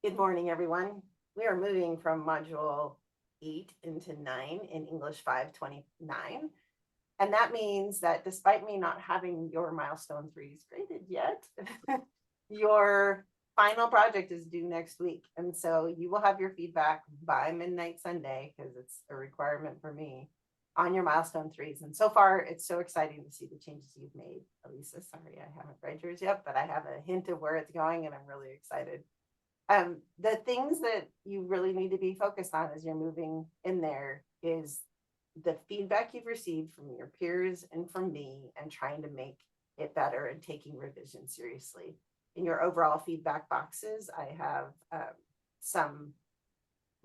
Good morning, everyone. We are moving from module 8 into 9 in English 529. And that means that despite me not having your milestone 3s graded yet, your final project is due next week. And so you will have your feedback by midnight Sunday, because it's a requirement for me, on your milestone 3s. And so far, it's so exciting to see the changes you've made. Elisa, sorry, I haven't read yours yet, but I have a hint of where it's going, and I'm really excited. The things that you really need to be focused on as you're moving in there is the feedback you've received from your peers and from me, and trying to make it better and taking revision seriously. In your overall feedback boxes, I have some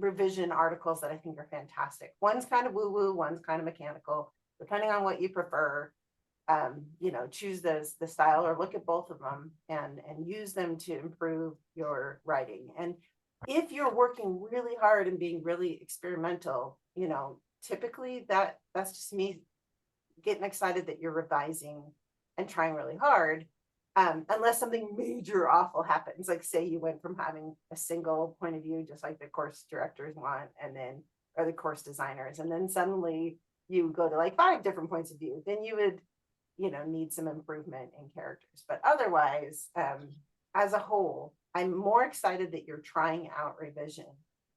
revision articles that I think are fantastic. One's kind of woo-woo, one's kind of mechanical, depending on what you prefer. Choose the style or look at both of them and use them to improve your writing. And if you're working really hard and being really experimental, typically that's just me getting excited that you're revising and trying really hard. Unless something major awful happens, like say you went from having a single point of view, just like the course directors want, or the course designers, and then suddenly you go to like 5 different points of view, then you would need some improvement in characters. But otherwise, as a whole, I'm more excited that you're trying out revision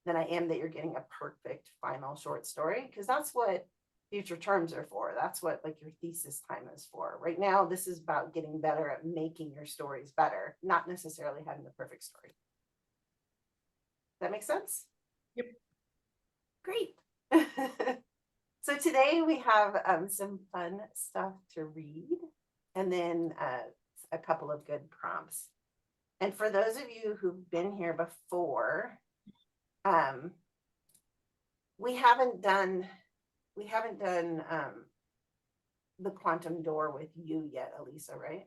than I am that you're getting a perfect final short story, because that's what future terms are for. That's what like your thesis time is for. Right now, this is about getting better at making your stories better, not necessarily having the perfect story. That makes sense? Yep. Great. So today we have some fun stuff to read, and then a couple of good prompts. And for those of you who've been here before, we haven't done the quantum door with you yet, Elisa, right?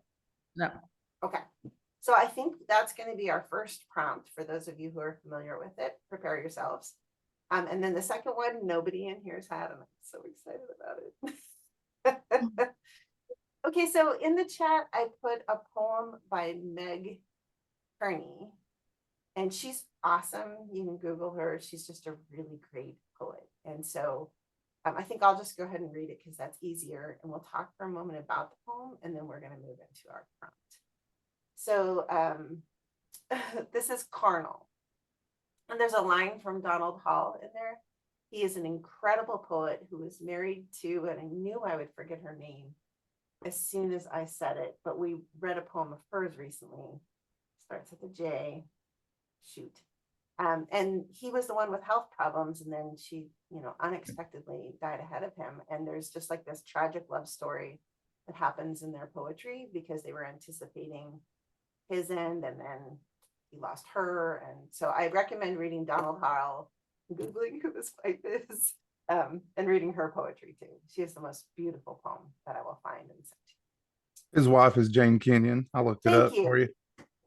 No. Okay. So I think that's going to be our first prompt for those of you who are familiar with it. Prepare yourselves. And then the second one, nobody in here has had, and I'm so excited about it. Okay, so in the chat, I put a poem by Kearney, and she's awesome. You can Google her. She's just a really great poet. And so I think I'll just go ahead and read it because that's easier. And we'll talk for a moment about the poem, and then we're going to move into our prompt. So this is Carnal. And there's a line from Donald Hall in there. He is an incredible poet who was married to, and I knew I would forget her name as soon as I said it, but we read a poem of hers recently. Starts with a J. Shoot. And he was the one with health problems, and then she, unexpectedly died ahead of him. And there's just like this tragic love story that happens in their poetry because they were anticipating his end, and then he lost her. And so I recommend reading Donald Hall, Googling who this wife is, and reading her poetry too. She has the most beautiful poem that I will find and send you. His wife is Jane Kenyon. I looked it up for you.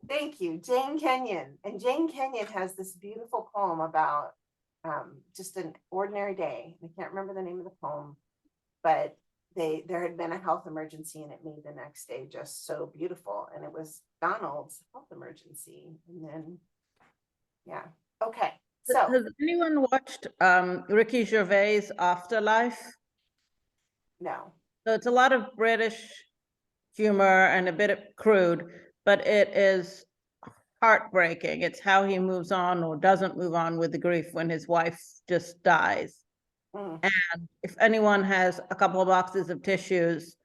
Thank you, Jane Kenyon. And Jane Kenyon has this beautiful poem about just an ordinary day. I can't remember the name of the poem, but there had been a health emergency, and it made the next day just so beautiful. And it was Donald's health emergency. And then, yeah. Okay. So has anyone watched Ricky Gervais' Afterlife? No. So it's a lot of British humor and a bit crude, but it is heartbreaking. It's how he moves on or doesn't move on with the grief when his wife just dies. And if anyone has a couple of boxes of tissues,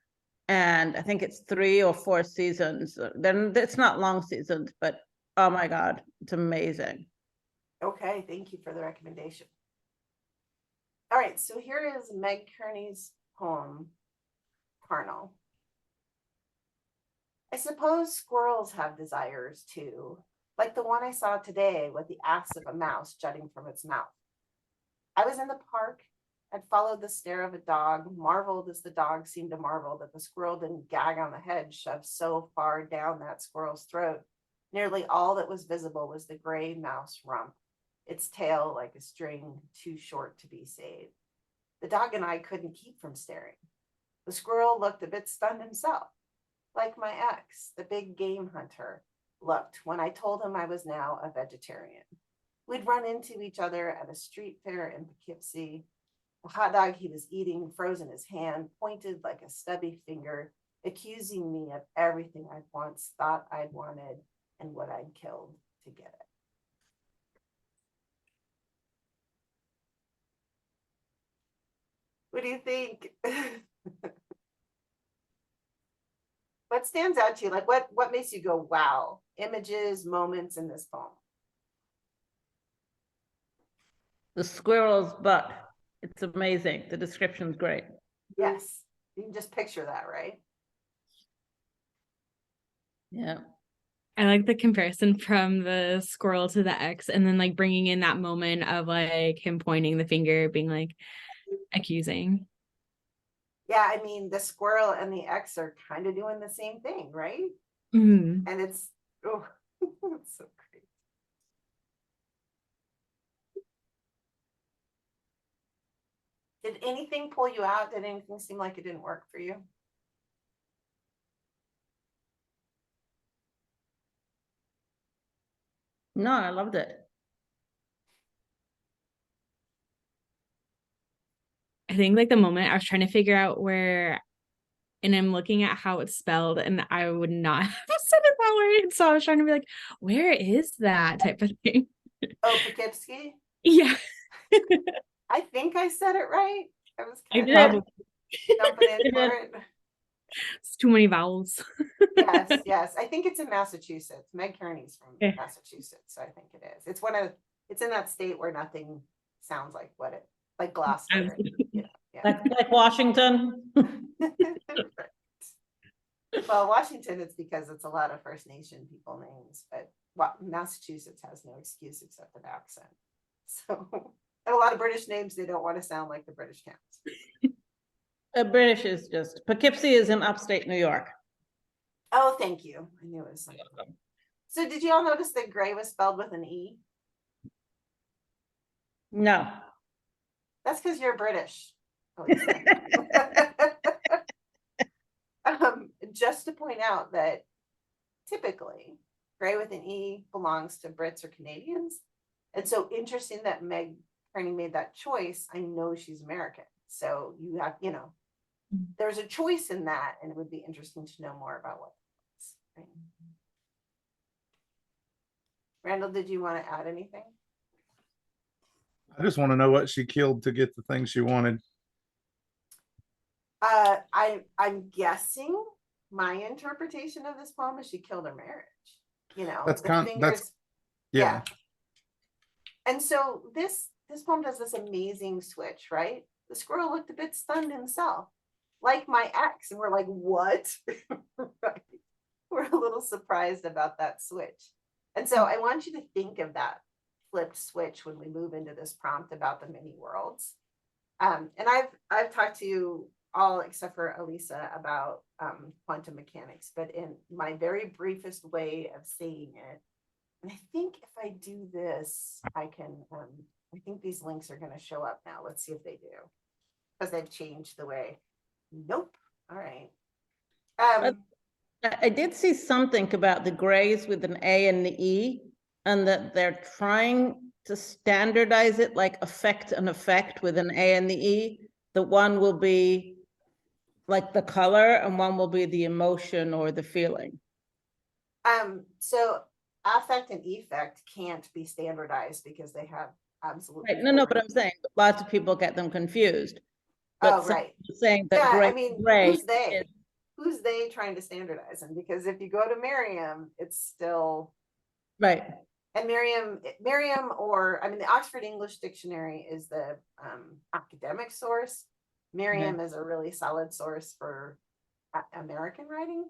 and I think it's 3 or 4 seasons, then it's not long seasons, but oh my God, it's amazing. Okay, thank you for the recommendation. All right, so here is Meg Kearney's poem, Carnal. I suppose squirrels have desires too, like the one I saw today with the ass of a mouse jutting from its mouth. I was in the park, had followed the stare of a dog, marveled as the dog seemed to marvel that the squirrel didn't gag on the head shoved so far down that squirrel's throat. Nearly all that was visible was the gray mouse rump, its tail like a string too short to be saved. The dog and I couldn't keep from staring. The squirrel looked a bit stunned himself, like my ex, the big game hunter, looked when I told him I was now a vegetarian. We'd run into each other at a street fair in Poughkeepsie. The hot dog he was eating froze in his hand, pointed like a stubby finger, accusing me of everything I'd once thought I'd wanted and what I'd killed to get it. What do you think? What stands out to you? Like what makes you go, wow? Images, moments in this poem. The squirrel's butt. It's amazing. The description's great. Yes, you can just picture that, right? Yeah. I like the comparison from the squirrel to the X, and then like bringing in that moment of like him pointing the finger, being like accusing. Yeah, I mean, the squirrel and the X are kind of doing the same thing, right? Mhm. And it's, oh, it's so great. Did anything pull you out? Did anything seem like it didn't work for you? No, I loved it. I think like the moment I was trying to figure out where, and I'm looking at how it's spelled, and I would not have said it that way. And so I was trying to be like, where is that type of thing? Oh, Poughkeepsie? Yeah, I think I said it right. I was I kind did. of jumping in for it. It's too many vowels. Yes, yes. I think it's in Massachusetts. Meg Kearney's from Okay. Massachusetts, so I think it is. It's in that state where nothing sounds like what it, like Gloucester. You know, yeah. Like Washington. Well, Washington, it's because it's a lot of First Nation people names, but Massachusetts has no excuse except an accent. So, and a lot of British names, they don't want to sound like the British counts. British is just, Poughkeepsie is in upstate New York. Oh, thank you. I knew it was something. So did you all notice that gray was spelled with an E? No. That's because you're British. Just to point out that typically gray with an E belongs to Brits or Canadians. And so interesting that Meg Kearney made that choice. I know she's American. So you have, there's a choice in that, and it would be interesting to know more about what it is. Right? Randall, did you want to add anything? I just want to know what she killed to get the thing she wanted. I'm guessing my interpretation of this poem is she killed her marriage. That's the fingers. Yeah. And so this poem does this amazing switch, right? The squirrel looked a bit stunned himself, like my ex, and we're like, what? Right? We're a little surprised about that switch. And so I want you to think of that flipped switch when we move into this prompt about the many worlds. And I've talked to you all except for Elisa about quantum mechanics, but in my very briefest way of saying it, and I think if I do this, I can, I think these links are going to show up now. Let's see if they do, because they've changed the way. Nope. All right. I did see something about the grays with an A and the E, and that they're trying to standardize it, like affect an effect with an A and the E. The one will be like the color, and one will be the emotion or the feeling. So affect and effect can't be standardized because they have absolutely Right. No, but I'm saying lots of people get them confused. But right. Saying that yeah, gray, I mean, gray who's they? is, Who's they trying to standardize them? Because if you go to Merriam, it's still right. And Merriam, or I mean, the Oxford English Dictionary is the academic source. Merriam is a really solid source for American writing.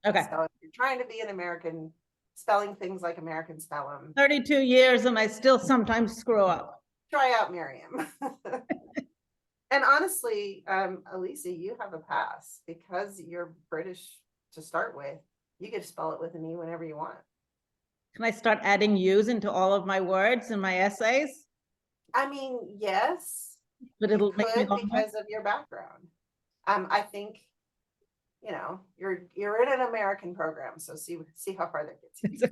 Okay. So if you're trying to be an American, spelling things like Americans spell them. 32 years and I still sometimes screw up. Try out Merriam. And honestly, Elisa, you have a pass because you're British to start with. You get to spell it with an E whenever you want. Can I start adding U's into all of my words in my essays? I mean, yes, but it'll make me longer because of your background. I think, you know, you're in an American program, so see how far that gets you.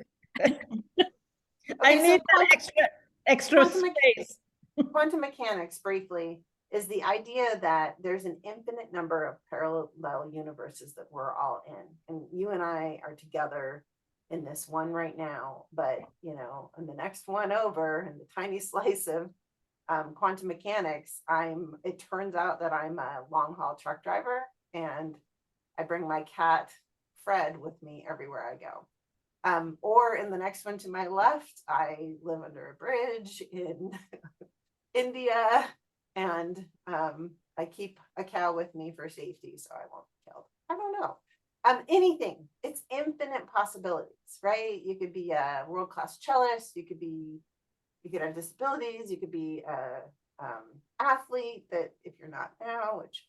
I Okay, so need that extra quantum space. quantum mechanics, briefly, is the idea that there's an infinite number of parallel universes that we're all in. And you and I are together in this one right now, but you know, in the next one over, in the tiny slice of quantum mechanics, it turns out that I'm a long haul truck driver, and I bring my cat Fred with me everywhere I go. Or in the next one to my left, I live under a bridge in India, and I keep a cow with me for safety so I won't be killed. I don't know. Anything. It's infinite possibilities, right? You could be a world-class cellist. You could have disabilities. You could be a athlete that if you're not now, which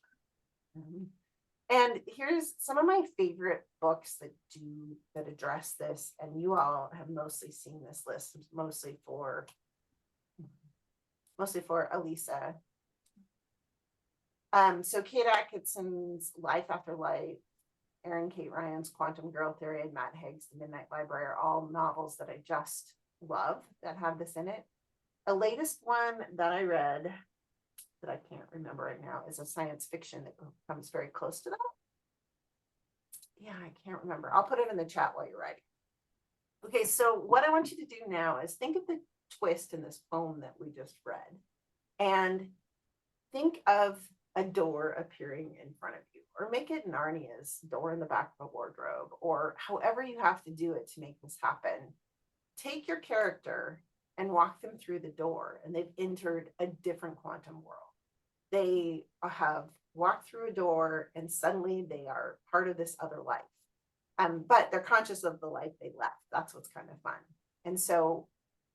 and here's some of my favorite books that address this, and you all have mostly seen this list, mostly for Elisa. So Kate Atkinson's Life After Life, Erin Kate Ryan's Quantum Girl Theory, and Matt Haig's The Midnight Library are all novels that I just love that have this in it. The latest one that I read that I can't remember right now is a science fiction that comes very close to that. Yeah, I can't remember. I'll put it in the chat while you're writing. Okay, so what I want you to do now is think of the twist in this poem that we just read, and think of a door appearing in front of you, or make it Narnia's door in the back of a wardrobe, or however you have to do it to make this happen. Take your character and walk them through the door, and they've entered a different quantum world. They have walked through a door, and suddenly they are part of this other life. But they're conscious of the life they left. That's what's kind of fun. And so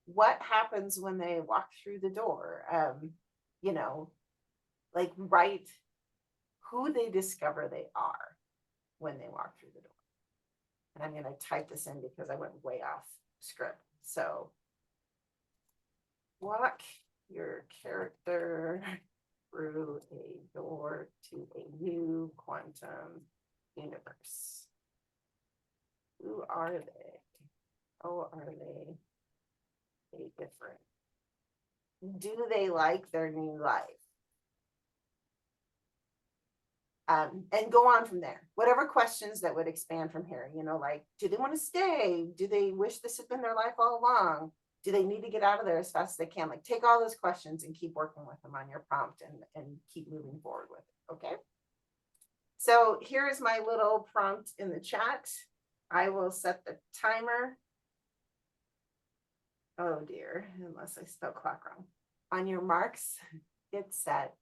what happens when they walk through the door? You know, like write who they discover they are when they walk through the door. And I'm going to type this in because I went way off script. So walk your character through a door to a new quantum universe. Who are they? Oh, are they different? Do they like their new life? And go on from there. Whatever questions that would expand from here, you know, like, do they want to stay? Do they wish this had been their life all along? Do they need to get out of there as fast as they can? Like, take all those questions and keep working with them on your prompt, and keep moving forward with it. Okay. So here is my little prompt in the chat. I will set the timer. Oh dear, unless I spell clock wrong. On your marks, get set.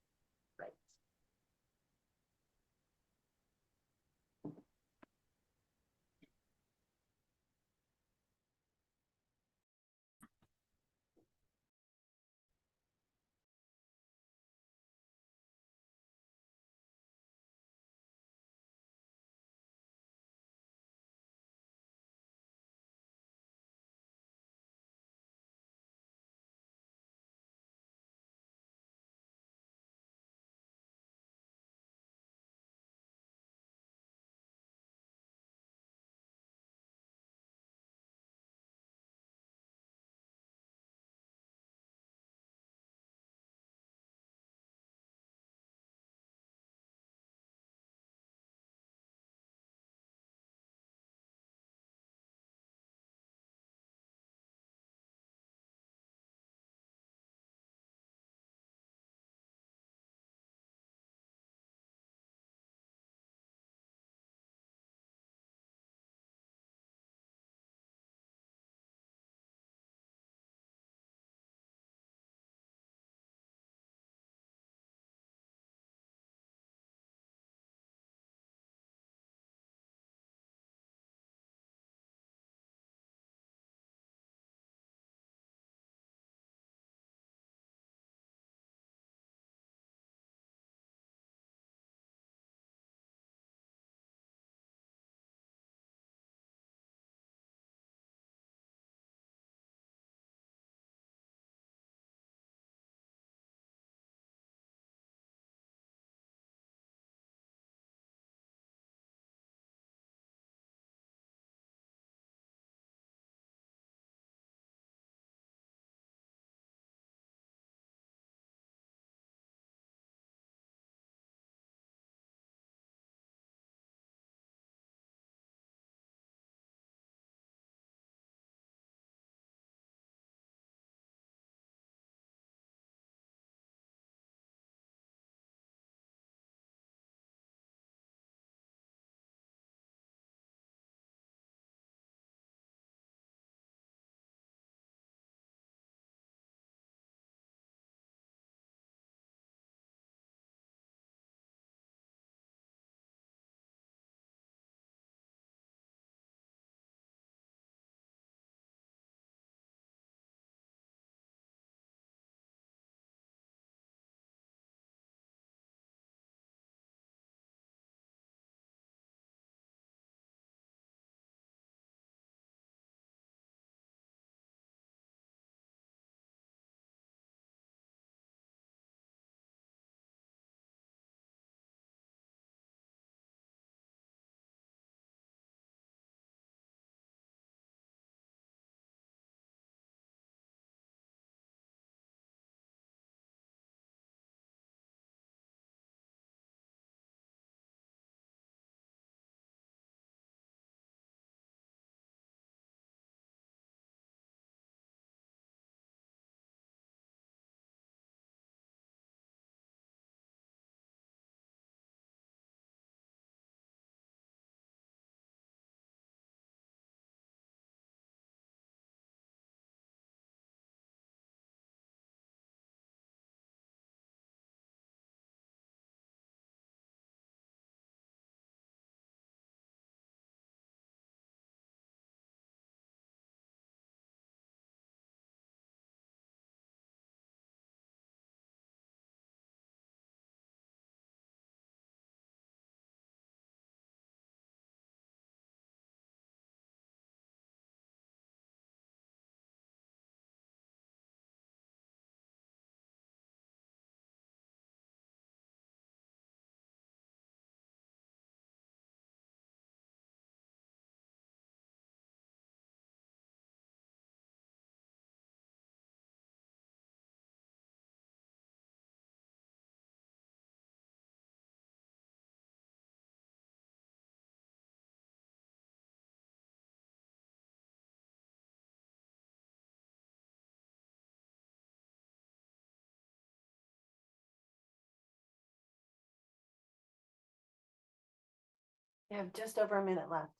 We have just over a minute left.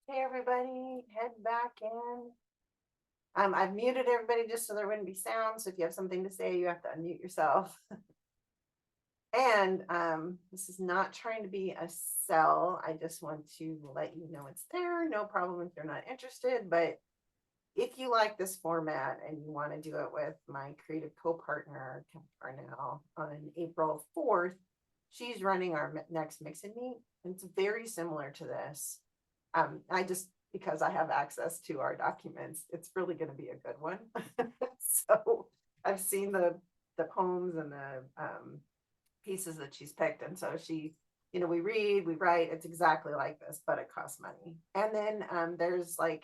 Hey, everybody, head back in. I've muted everybody just so there wouldn't be sound. So if you have something to say, you have to unmute yourself. And this is not trying to be a sell. I just want to let you know it's there. No problem if you're not interested. But if you like this format and you want to do it with my creative co-partner, Kearney, on April 4th, she's running our next Mix and Meet. It's very similar to this. I just, because I have access to our documents, it's really going to be a good one. So I've seen the poems and the pieces that she's picked. And so she, you know, we read, we write, it's exactly like this, but it costs money. And then there's like,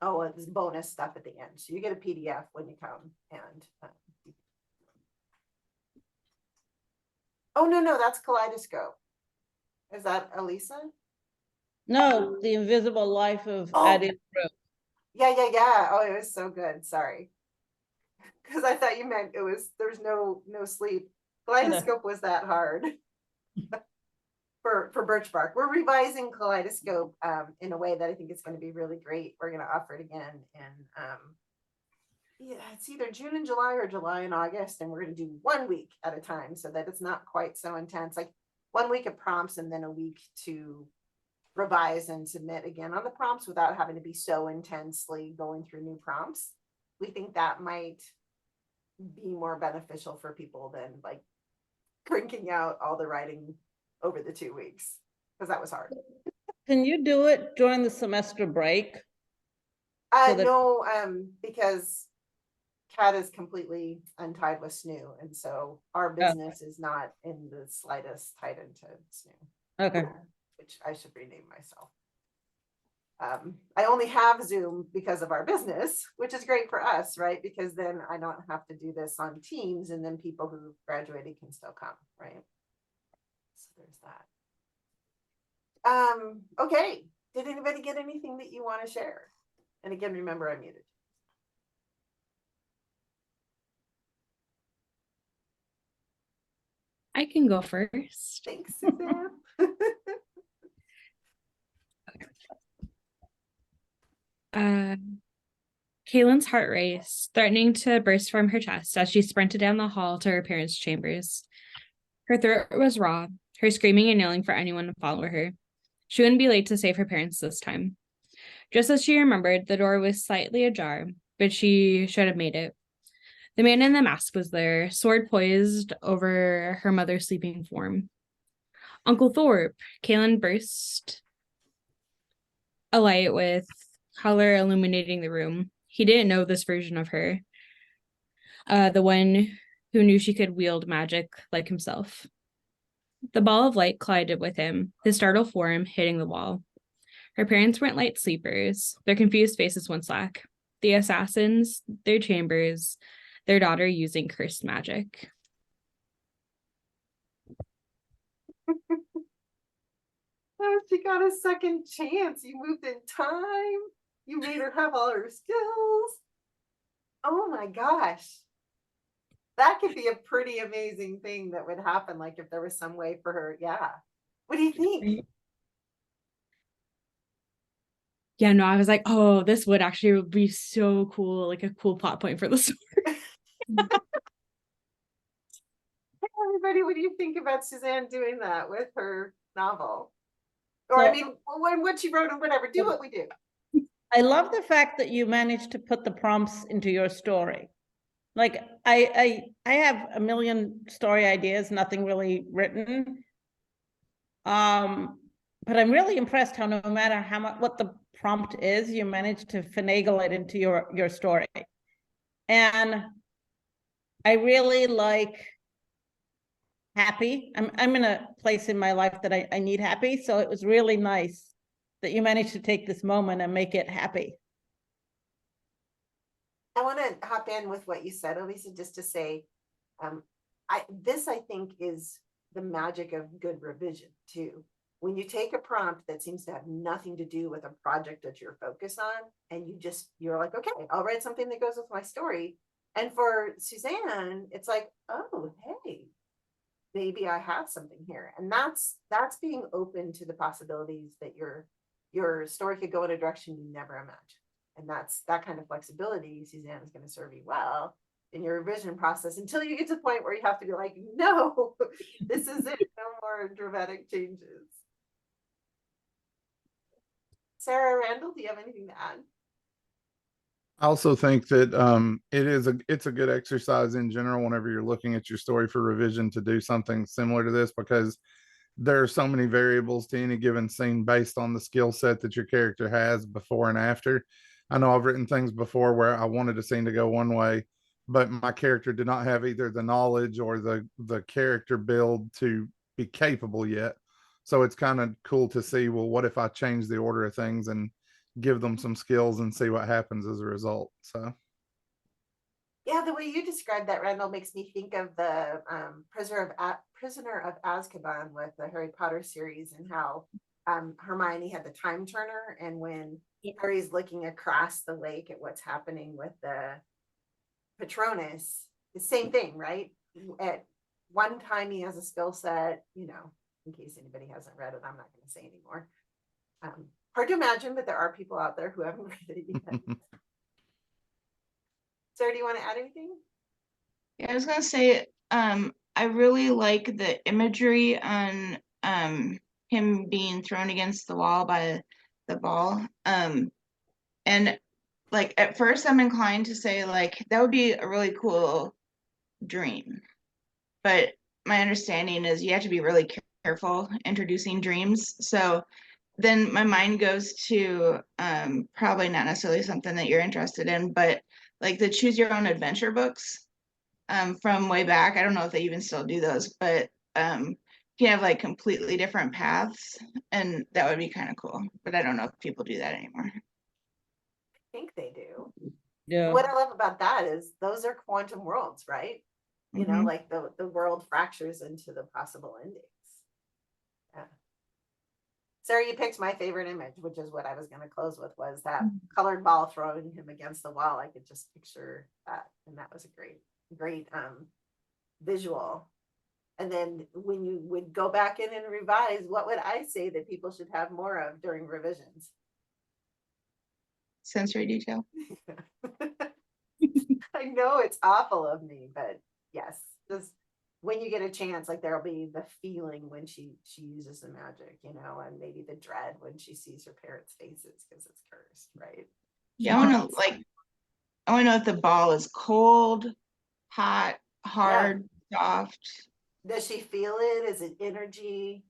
oh, this bonus stuff at the end. So you get a PDF when you come. And oh, no, that's Kaleidoscope. Is that Elisa? No, The Invisible Life of Oh. Addie. Yeah. Oh, it was so good. Sorry. Because I thought you meant it was, there's no sleep. Kaleidoscope was that hard. For Birch Bark. We're revising Kaleidoscope in a way that I think is going to be really great. We're going to offer it again in yeah, it's either June and July or July and August, and we're going to do 1 week at a time so that it's not quite so intense. Like 1 week of prompts and then a week to revise and submit again on the prompts without having to be so intensely going through new prompts. We think that might be more beneficial for people than like cranking out all the writing over the 2 weeks, because that was hard. Can you do it during the semester break? So that- No, because Kat is completely untied with SNHU, and so our business is not in the slightest tied into SNHU. Okay. Which I should rename myself. I only have Zoom because of our business, which is great for us, right? Because then I don't have to do this on Teams, and then people who graduated can still come, right? So there's that. Okay. Did anybody get anything that you want to share? And again, remember, I'm muted. I can go first. Thanks, Suzanne. Kaylin's heart raced, threatening to burst from her chest as she sprinted down the hall to her parents' chambers. Her throat was raw, her screaming and yelling for anyone to follow her. She wouldn't be late to save her parents this time. Just as she remembered, the door was slightly ajar, but she should have made it. The man in the mask was there, sword poised over her mother's sleeping form. Uncle Thorpe, Kaylin burst a light with color illuminating the room. He didn't know this version of her, the one who knew she could wield magic like himself. The ball of light collided with him, his startled form hitting the wall. Her parents weren't light sleepers. Their confused faces went slack. The assassins, their chambers, their daughter using cursed magic. Oh, she got a second chance. You moved in time. You made her have all her skills. Oh my gosh. That could be a pretty amazing thing that would happen, like if there was some way for her, yeah. What do you think? Yeah, no, I was like, oh, this would actually be so cool, like a cool plot point for the story. Everybody, what do you think about Suzanne doing that with her novel? Or I So- mean, when what she wrote or whatever, do what we do. I love the fact that you managed to put the prompts into your story. Like I have a million story ideas, nothing really written. But I'm really impressed how no matter how much what the prompt is, you manage to finagle it into your story. And I really like happy. I'm in a place in my life that I need happy. So it was really nice that you managed to take this moment and make it happy. I want to hop in with what you said, Elisa, just to say, this I think is the magic of good revision too. When you take a prompt that seems to have nothing to do with a project that you're focused on, and you're like, okay, I'll write something that goes with my story. And for Suzanne, it's like, oh, hey, maybe I have something here. And that's being open to the possibilities that your story could go in a direction you never imagined. And that's that kind of flexibility, Suzanne, is going to serve you well in your revision process until you get to the point where you have to be like, no, this is it. No more dramatic changes. Sarah Randall, do you have anything to add? I also think that it's a good exercise in general whenever you're looking at your story for revision to do something similar to this, because there are so many variables to any given scene based on the skill set that your character has before and after. I know I've written things before where I wanted a scene to go one way, but my character did not have either the knowledge or the character build to be capable yet. So it's kind of cool to see, well, what if I change the order of things and give them some skills and see what happens as a result. So Yeah, the way you described that, Randall, makes me think of the Prisoner of Azkaban with the Harry Potter series, and how Hermione had the time turner, and when Harry's looking across the lake at what's happening with the Patronus, the same thing, right? At one time he has a skill set, in case anybody hasn't read it, I'm not going to say anymore. Hard to imagine, but there are people out there who haven't read it yet. Sarah, do you want to add anything? Yeah, I was gonna say, I really like the imagery on him being thrown against the wall by the ball. And like at first I'm inclined to say like that would be a really cool dream. But my understanding is you have to be really careful introducing dreams. So then my mind goes to probably not necessarily something that you're interested in, but like the choose your own adventure books from way back. I don't know if they even still do those, but you have like completely different paths, and that would be kind of cool. But I don't know if people do that anymore. I think they do. Yeah. What I love about that is those are quantum worlds, right? Mhm. Like the world fractures into the possible endings. Yeah. Sarah, you picked my favorite image, which is what I was going to close with, was that colored ball throwing him against the wall. I could just picture that. And that was a great visual. And then when you would go back in and revise, what would I say that people should have more of during revisions? Sensory detail. I know it's awful of me, but yes, just when you get a chance, like there'll be the feeling when she uses the magic, and maybe the dread when she sees her parents' faces because it's cursed, right? Yeah, I want to know if the ball is cold, hot, hard, soft. Does she feel it? Is it energy?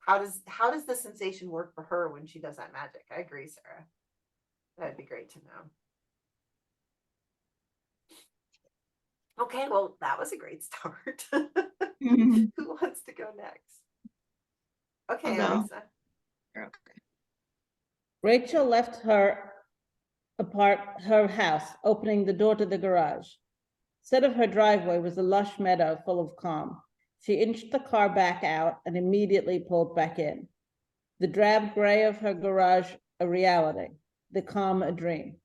How does the sensation work for her when she does that magic? I agree, Sarah. That'd be great to know. Okay, well, that was a great start. Mhm. Who wants to go next? Okay, I'll go. Elisa. Okay. Rachel left her house, opening the door to the garage. Instead of her driveway was a lush meadow full of calm. She inched the car back out and immediately pulled back in. The drab gray of her garage a reality, the calm a dream.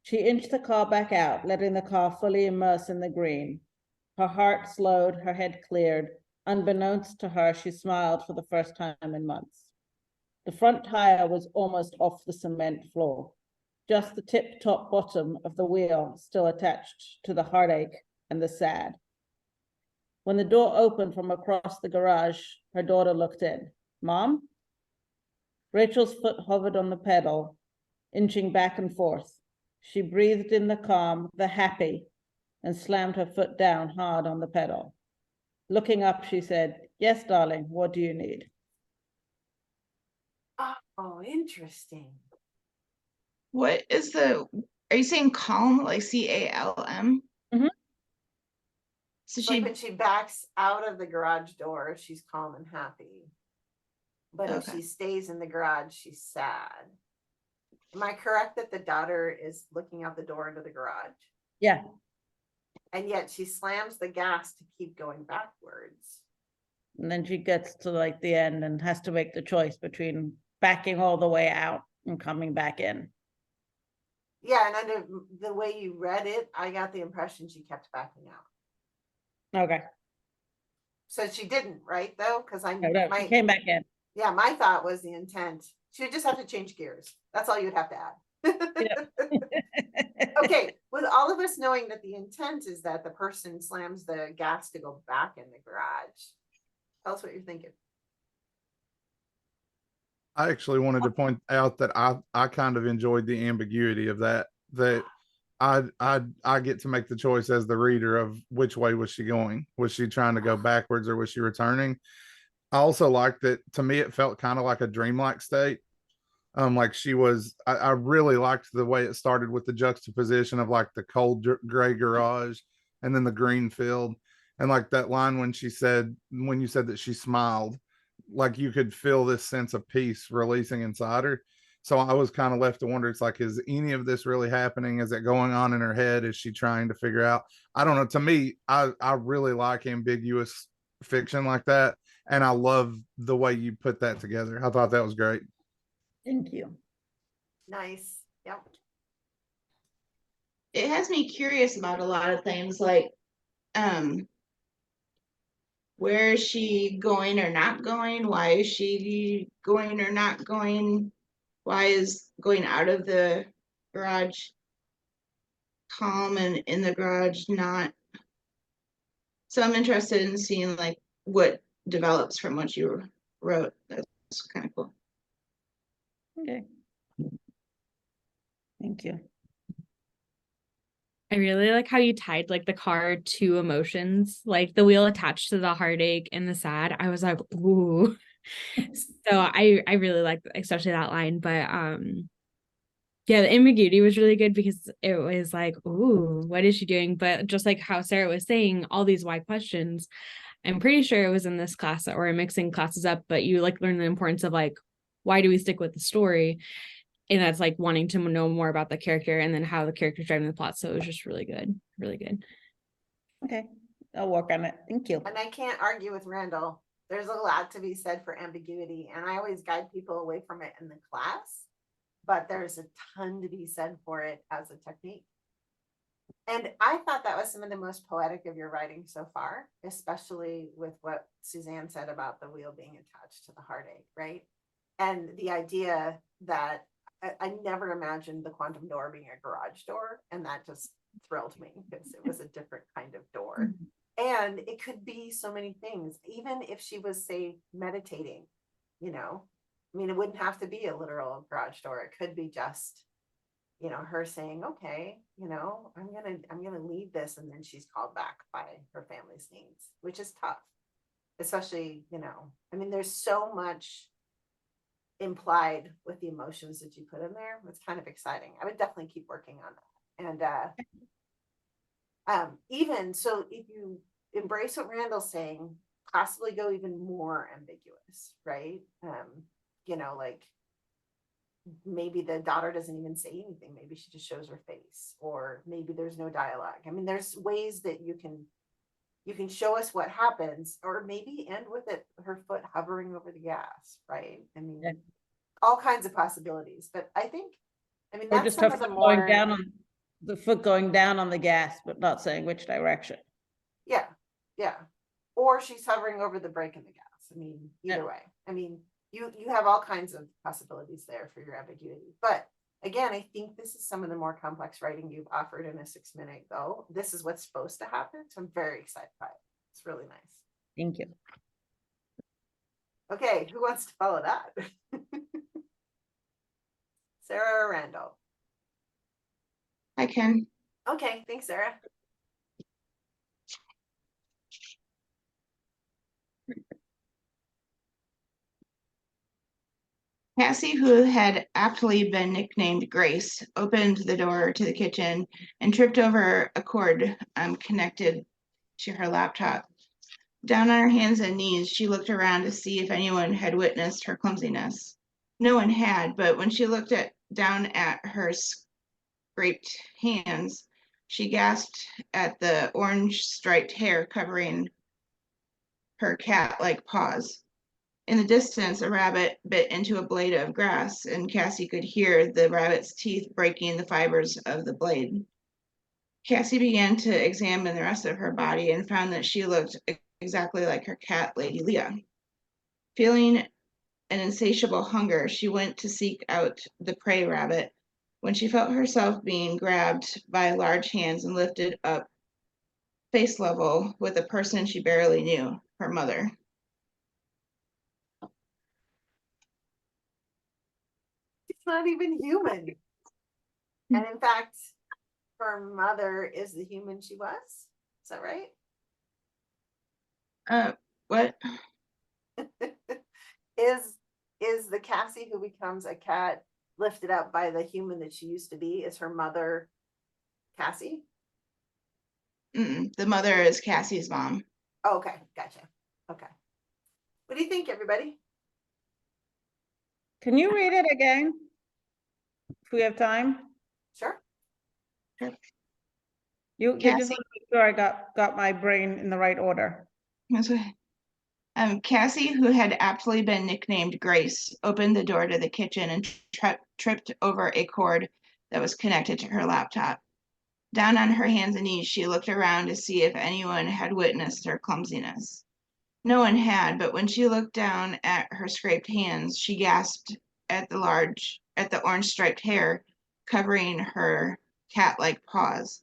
She inched the car back out, letting the car fully immerse in the green. Her heart slowed, her head cleared. Unbeknownst to her, she smiled for the first time in months. The front tire was almost off the cement floor. Just the tip-top bottom of the wheel still attached to the heartache and the sad. When the door opened from across the garage, her daughter looked in. Mom? Rachel's foot hovered on the pedal, inching back and forth. She breathed in the calm, the happy, and slammed her foot down hard on the pedal. Looking up, she said, "Yes, darling, what do you need?" Oh, interesting. What is the, are you saying calm, like CALM? Mhm. So It's like she, when she backs out of the garage door, she's calm and happy. But if Okay. she stays in the garage, she's sad. Am I correct that the daughter is looking out the door into the garage? Yeah, And yet she slams the gas to keep going backwards. and then she gets to like the end and has to make the choice between backing all the way out and coming back in. Yeah, and under the way you read it, I got the impression she kept backing out. Okay, So she didn't, right, though? Because no, she came back in. yeah, my thought was the intent. She would just have to change gears. That's all you'd have to add. Okay, with all of us knowing that the intent is that the person slams the gas to go back in the garage, tell us what you're thinking. I actually wanted to point out that I kind of enjoyed the ambiguity of that I get to make the choice as the reader of which way was she going. Was she trying to go backwards or was she returning? I also liked that, to me it felt kind of like a dreamlike state. Like she was, I really liked the way it started with the juxtaposition of like the cold gray garage and then the green field, and like that line when she said, when you said that she smiled, like you could feel this sense of peace releasing inside her. So I was kind of left to wonder, it's like, is any of this really happening? Is it going on in her head? Is she trying to figure out? I don't know. To me, I really like ambiguous fiction like that, and I love the way you put that together. I thought that was great. Thank you. Nice. Yep. it has me curious about a lot of things, like, where is she going or not going? Why is she going or not going? Why is going out of the garage calm and in the garage not? So I'm interested in seeing like what develops from what you wrote. That's kind of cool. Okay. Thank you. I really like how you tied like the car to emotions, like the wheel attached to the heartache and the sad. I was like, ooh. So I really like especially that line, but yeah, the ambiguity was really good because it was like, ooh, what is she doing? But just like how Sarah was saying, all these why questions, I'm pretty sure it was in this class that we're mixing classes up, but you like learn the importance of like, why do we stick with the story? And that's like wanting to know more about the character and then how the character's driving the plot. So it was just really good, really good. Okay, I'll work on it. Thank you. And I can't argue with Randall. There's a lot to be said for ambiguity, and I always guide people away from it in the class, but there's a ton to be said for it as a technique. And I thought that was some of the most poetic of your writing so far, especially with what Suzanne said about the wheel being attached to the heartache, right? And the idea that I never imagined the quantum door being a garage door, and that just thrilled me because it was a different kind of door. And it could be so many things, even if she was, say, meditating, you know, I mean, it wouldn't have to be a literal garage door. It could be just, you know, her saying, okay, you know, I'm gonna leave this, and then she's called back by her family's needs, which is tough, especially, you know, I mean, there's so much implied with the emotions that you put in there. It's kind of exciting. I would definitely keep working on that. And even so, if you embrace what Randall's saying, possibly go even more ambiguous, right? You know, like maybe the daughter doesn't even say anything, maybe she just shows her face, or maybe there's no dialogue. I mean, there's ways that you can show us what happens, or maybe end with it, her foot hovering over the gas, right? I mean, all kinds of possibilities. But I think, I mean, Or that's just some her of the foot going more down on the foot going down on the gas, but not saying which direction. Yeah, yeah. Or she's hovering over the brake and the gas. I mean, Yeah. either way. I mean, you have all kinds of possibilities there for your ambiguity. But again, I think this is some of the more complex writing you've offered in a 6-minute go. This is what's supposed to happen. So I'm very excited by it. It's really nice. Thank you. Okay, who wants to follow that? Sarah or Randall? I can. Okay, thanks, Sarah. Cassie, who had aptly been nicknamed Grace, opened the door to the kitchen and tripped over a cord connected to her laptop. Down on her hands and knees, she looked around to see if anyone had witnessed her clumsiness. No one had, but when she looked down at her scraped hands, she gasped at the orange striped hair covering her cat-like paws. In the distance, a rabbit bit into a blade of grass, and Cassie could hear the rabbit's teeth breaking the fibers of the blade. Cassie began to examine the rest of her body and found that she looked exactly like her cat, Lady Leah. Feeling an insatiable hunger, she went to seek out the prey rabbit when she felt herself being grabbed by large hands and lifted up face level with a person she barely knew, her mother. She's not even human. And in fact, her mother is the human she was. Is that right? What? Is the Cassie who becomes a cat lifted up by the human that she used to be? Is her mother Cassie? The mother is Cassie's mom. Oh, okay, gotcha. Okay. What do you think, everybody? Can you read it again? If we have time? Sure. You just Cassie- want to make sure I got my brain in the right order. That's okay. Cassie, who had aptly been nicknamed Grace, opened the door to the kitchen and tripped over a cord that was connected to her laptop. Down on her hands and knees, she looked around to see if anyone had witnessed her clumsiness. No one had, but when she looked down at her scraped hands, she gasped at the orange striped hair covering her cat-like paws.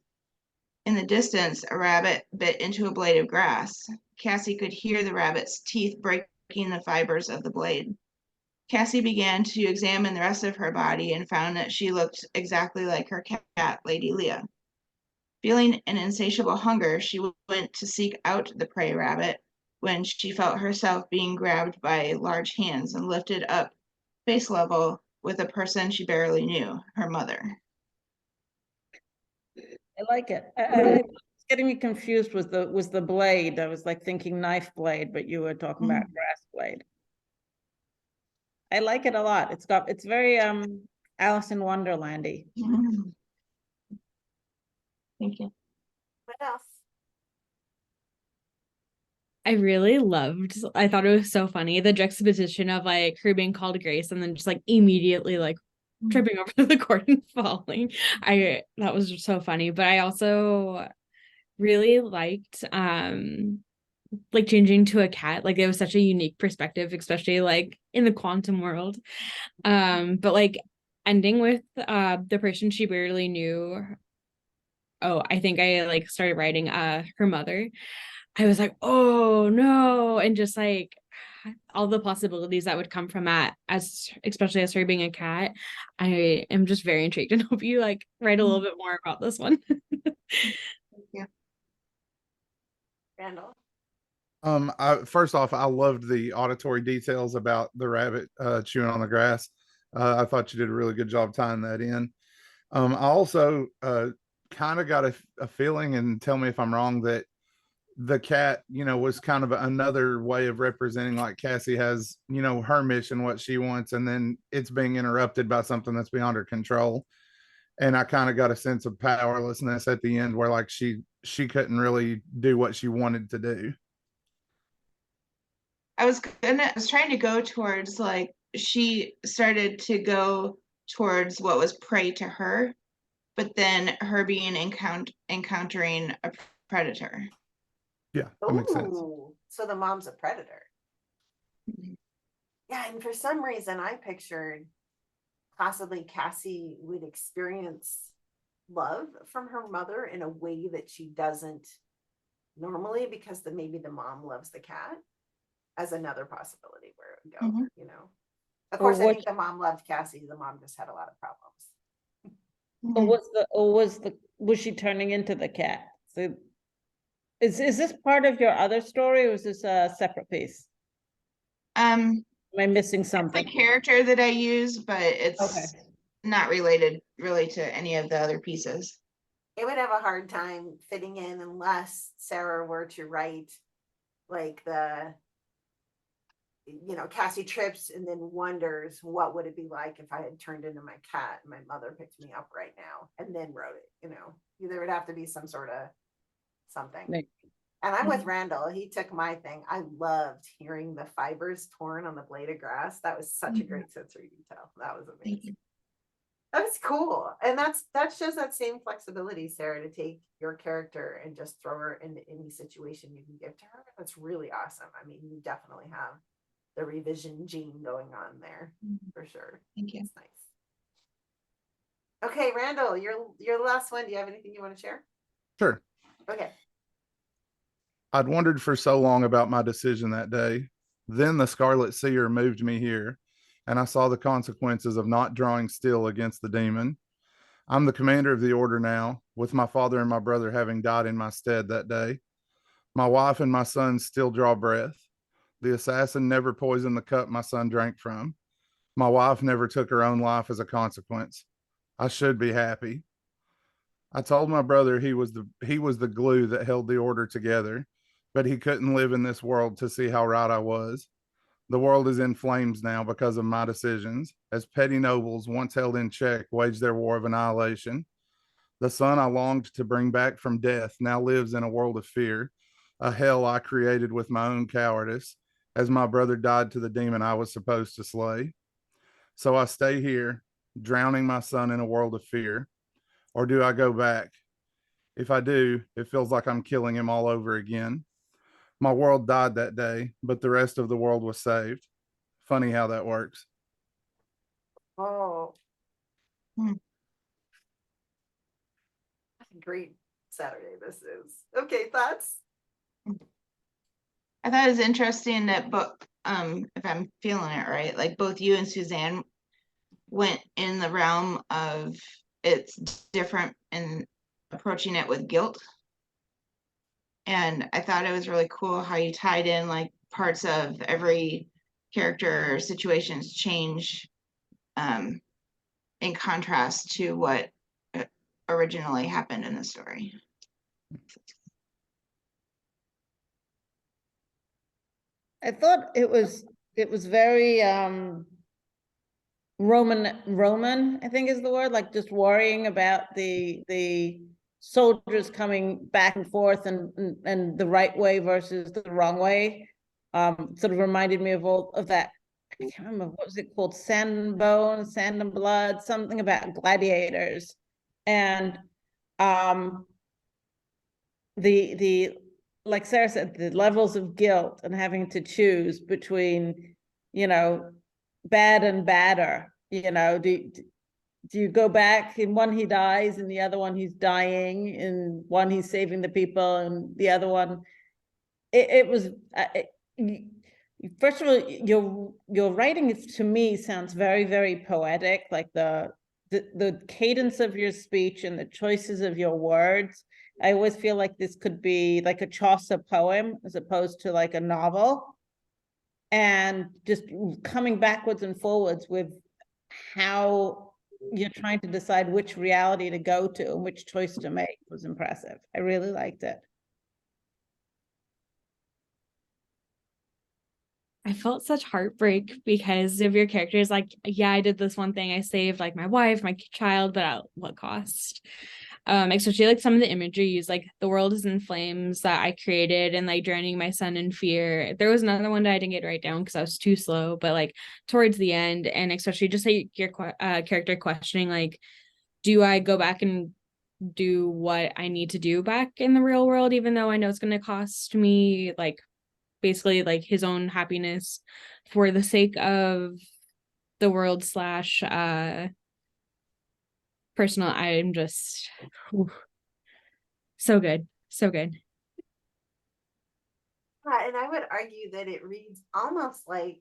In the distance, a rabbit bit into a blade of grass. Cassie could hear the rabbit's teeth breaking the fibers of the blade. Cassie began to examine the rest of her body and found that she looked exactly like her cat, Lady Leah. Feeling an insatiable hunger, she went to seek out the prey rabbit when she felt herself being grabbed by large hands and lifted up face level with a person she barely knew, her mother. I like it. It's getting me confused with the blade. I was like thinking knife blade, but you were talking about grass blade. I like it a lot. It's very Alice in Wonderlandy. Thank you. What else? I thought it was so funny, the juxtaposition of like her being called Grace and then just like immediately like tripping over the cord and falling. That was just so funny. But I also really liked like changing to a cat. Like it was such a unique perspective, especially like in the quantum world. But like ending with the person she barely knew. Oh, I think I like started writing her mother. I was like, oh no, and just like all the possibilities that would come from that, as especially as her being a cat. I am just very intrigued and hope you like write a little bit more about this one. Randall? First off, I loved the auditory details about the rabbit chewing on the grass. I thought you did a really good job tying that in. I also kind of got a feeling, and tell me if I'm wrong, that the cat, was kind of another way of representing, like Cassie has, her mission, what she wants, and then it's being interrupted by something that's beyond her control. And I kind of got a sense of powerlessness at the end where like she couldn't really do what she wanted to do. I was trying to go towards like she started to go towards what was prey to her. but then her being encountering a predator. Yeah, that makes sense. Ooh, so the mom's a predator. Yeah, and for some reason I pictured possibly Cassie would experience love from her mother in a way that she doesn't normally, because maybe the mom loves the cat, as another possibility where it would go, Mhm. you know. Of Or course, I what- think the mom loved Cassie. The mom just had a lot of problems. Or was she turning into the cat? So is this part of your other story, or is this a separate piece? Um, Am I missing the something? character that I use, but it's Okay. not related really to any of the other pieces. It would have a hard time fitting in unless Sarah were to write like Cassie trips and then wonders what would it be like if I had turned into my cat and my mother picked me up right now, and then wrote it. There would have to be some sort of something. Right. And I'm with Randall. He took my thing. I loved hearing the fibers torn on the blade of grass. That was such a great sensory detail. That was Thank amazing. you. That was cool. And that shows that same flexibility, Sarah, to take your character and just throw her into any situation you can give to her. That's really awesome. I mean, you definitely have the revision gene going on there for sure. Thank you. It's nice. Okay, Randall, you're the last one. Do you have anything you want to share? Sure. Okay. I'd wondered for so long about my decision that day. Then the Scarlet Seer moved me here, and I saw the consequences of not drawing steel against the demon. I'm the commander of the order now, with my father and my brother having died in my stead that day. My wife and my son still draw breath. The assassin never poisoned the cup my son drank from. My wife never took her own life as a consequence. I should be happy. I told my brother he was the glue that held the order together, but he couldn't live in this world to see how right I was. The world is in flames now because of my decisions, as petty nobles once held in check wage their war of annihilation. The son I longed to bring back from death now lives in a world of fear, a hell I created with my own cowardice, as my brother died to the demon I was supposed to slay. So I stay here, drowning my son in a world of fear, or do I go back? If I do, it feels like I'm killing him all over again. My world died that day, but the rest of the world was saved. Funny how that works. Oh, Hmm. what a great Saturday this is. Okay, thoughts? I thought it was interesting that, but if I'm feeling it right, like both you and Suzanne went in the realm of it's different in approaching it with guilt. And I thought it was really cool how you tied in like parts of every character or situations change in contrast to what originally happened in the story. I thought it was very Roman, I think is the word, like just worrying about the soldiers coming back and forth and the right way versus the wrong way. Sort of reminded me of all of that. I can't remember, what was it called? Sand and Bone, Sand and Blood, something about gladiators. And the like Sarah said, the levels of guilt and having to choose between, bad and badder. Do you go back? In one he dies, in the other one he's dying, in one he's saving the people, and the other one it was first of all, your writing to me sounds very, very poetic, like the cadence of your speech and the choices of your words. I always feel like this could be like a Chaucer poem as opposed to like a novel, and just coming backwards and forwards with how you're trying to decide which reality to go to and which choice to make was impressive. I really liked it. I felt such heartbreak because of your characters. Like, yeah, I did this one thing. I saved like my wife, my child, but at what cost? Especially like some of the imagery used, like the world is in flames that I created and like drowning my son in fear. There was another one that I didn't get right down because I was too slow, but like towards the end, and especially just like your character questioning, like, do I go back and do what I need to do back in the real world, even though I know it's going to cost me like basically like his own happiness for the sake of the world slash personal. I'm just whew, so good. So good. Yeah, and I would argue that it reads almost like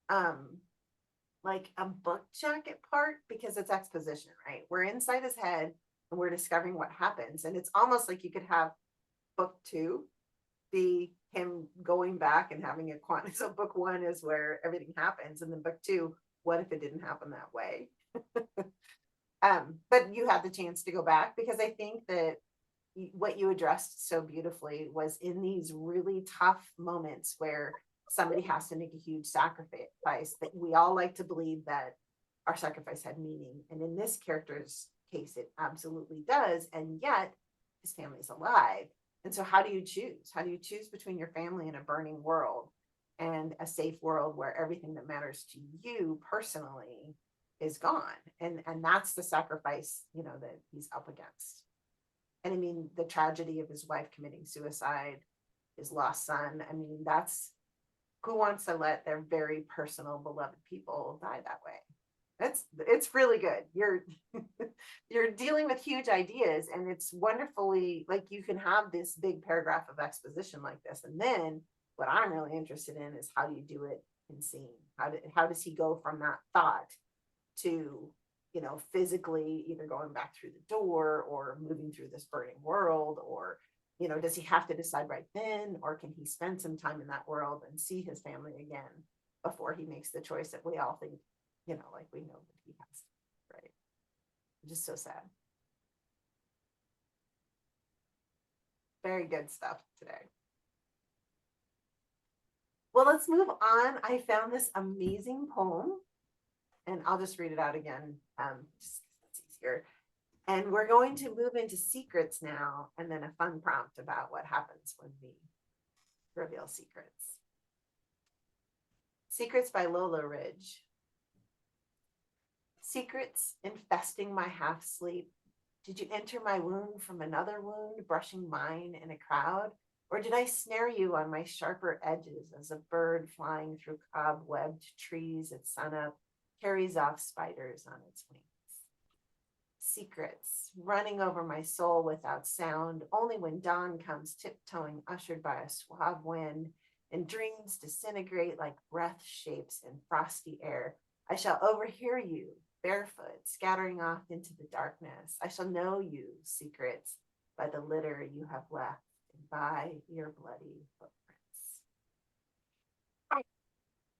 a book jacket part because it's exposition, right? We're inside his head and we're discovering what happens. And it's almost like you could have book 2 be him going back and having a quant. So book 1 is where everything happens, and then book 2, what if it didn't happen that way? But you had the chance to go back because I think that what you addressed so beautifully was in these really tough moments where somebody has to make a huge sacrifice, that we all like to believe that our sacrifice had meaning. And in this character's case, it absolutely does. And yet his family's alive. And so how do you choose? How do you choose between your family and a burning world and a safe world where everything that matters to you personally is gone? And that's the sacrifice, you know, that he's up against. And I mean, the tragedy of his wife committing suicide, his lost son. I mean, that's, who wants to let their very personal, beloved people die that way? It's really good. You're dealing with huge ideas, and it's wonderfully, like, you can have this big paragraph of exposition like this, and then what I'm really interested in is how do you do it in scene? How does he go from that thought to, you know, physically either going back through the door or moving through this burning world, or, you know, does he have to decide right then, or can he spend some time in that world and see his family again before he makes the choice that we all think, you know, like we know that he has, right? Just so sad. Very good stuff today. Well, let's move on. I found this amazing poem, and I'll just read it out again. Just it's easier. And we're going to move into secrets now, and then a fun prompt about what happens when we reveal secrets. Secrets by Lola Ridge. Secrets infesting my half sleep. Did you enter my wound from another wound, brushing mine in a crowd? Or did I snare you on my sharper edges as a bird flying through cobwebbed trees at sunup carries off spiders on its wings? Secrets running over my soul without sound, only when dawn comes tiptoeing, ushered by a suave wind, and dreams disintegrate like breath shapes in frosty air. I shall overhear you, barefoot, scattering off into the darkness. I shall know you, secrets, by the litter you have left and by your bloody footprints.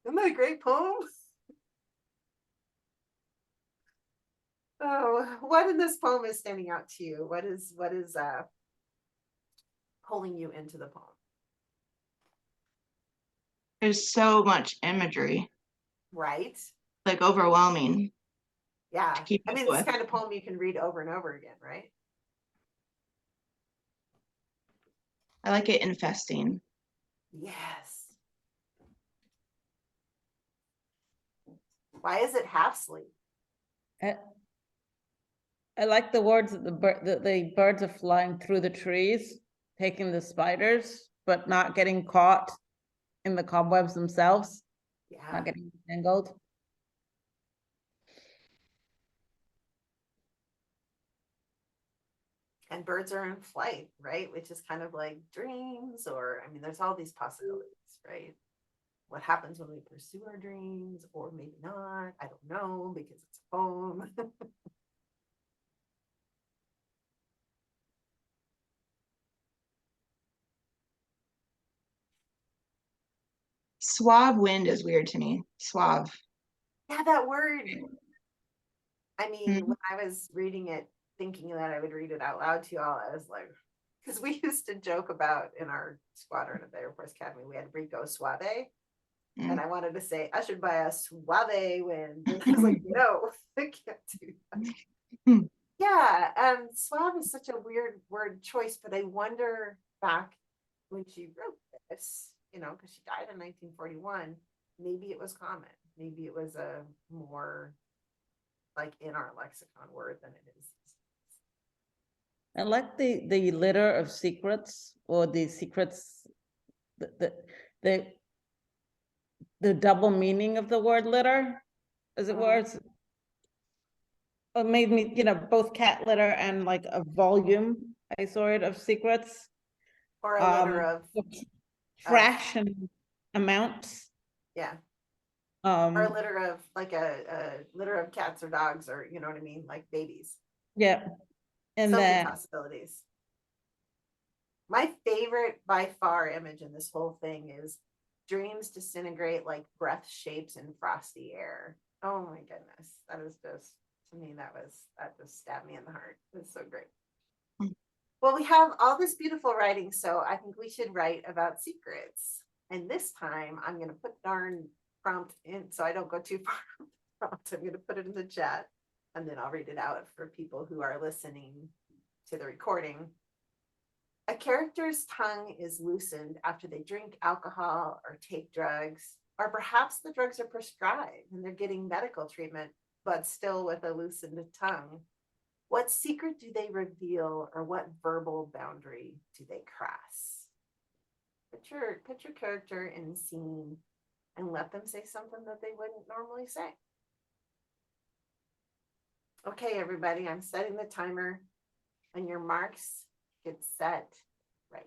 Isn't that a great poem? Oh, what in this poem is standing out to you? What is pulling you into the poem? There's so much imagery, Right? like overwhelming Yeah. to keep I up mean, it's the with. kind of poem you can read over and over again, right? I like it infesting. Yes. Why is it half sleep? I like the words that the birds are flying through the trees, taking the spiders, but not getting caught in the cobwebs themselves, Yeah. not getting tangled. And birds are in flight, right? Which is kind of like dreams, or I mean, there's all these possibilities, right? What happens when we pursue our dreams, or maybe not? I don't know, because it's a poem. Suave wind is weird to me. Suave. Yeah, that word. I mean, Mhm. when I was reading it, thinking that I would read it out loud to y'all, I was like, because we used to joke about in our squadron at the Air Force Academy, we had Rico Suave. And I wanted to say, ushered by a suave wind. And I was like, no, I can't do that. Yeah, suave is such a weird word choice, but I wonder back when she wrote this, you know, because she died in 1941, maybe it was common. Maybe it was a more like in our lexicon word than it is. I like the litter of secrets, or the secrets, the the double meaning of the word litter, as it were. It made me, both cat litter and like a volume, I saw it, of secrets. Or a litter of, Fraction amounts. yeah, or a Um, litter of, like a litter of cats or dogs, or you know what I mean, like babies. yeah, and So many then, possibilities. My favorite by far image in this whole thing is dreams disintegrate like breath shapes in frosty air. Oh my goodness. That is just, to me, that just stabbed me in the heart. It's so great. Well, we have all this beautiful writing, so I think we should write about secrets. And this time I'm going to put darn prompt in so I don't go too far from the prompt. I'm going to put it in the chat and then I'll read it out for people who are listening to the recording. A character's tongue is loosened after they drink alcohol or take drugs, or perhaps the drugs are prescribed and they're getting medical treatment, but still with a loosened tongue. What secret do they reveal, or what verbal boundary do they cross? Put your character in the scene and let them say something that they wouldn't normally say. Okay, everybody, I'm setting the timer and your marks get set right.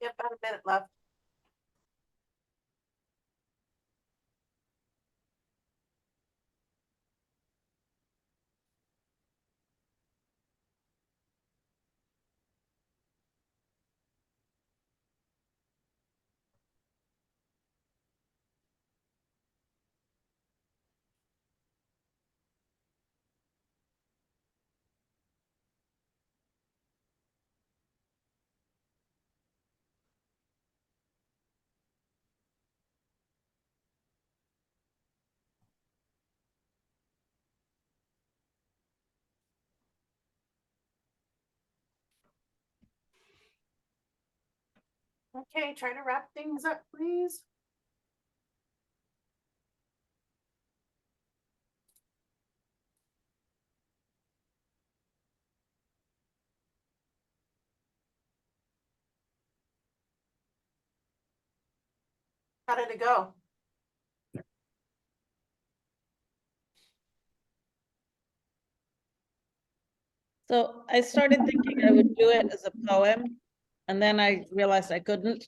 have about a minute left. Okay, try to wrap things up, please. How did it go? So I started thinking I would do it as a poem, and then I realized I couldn't.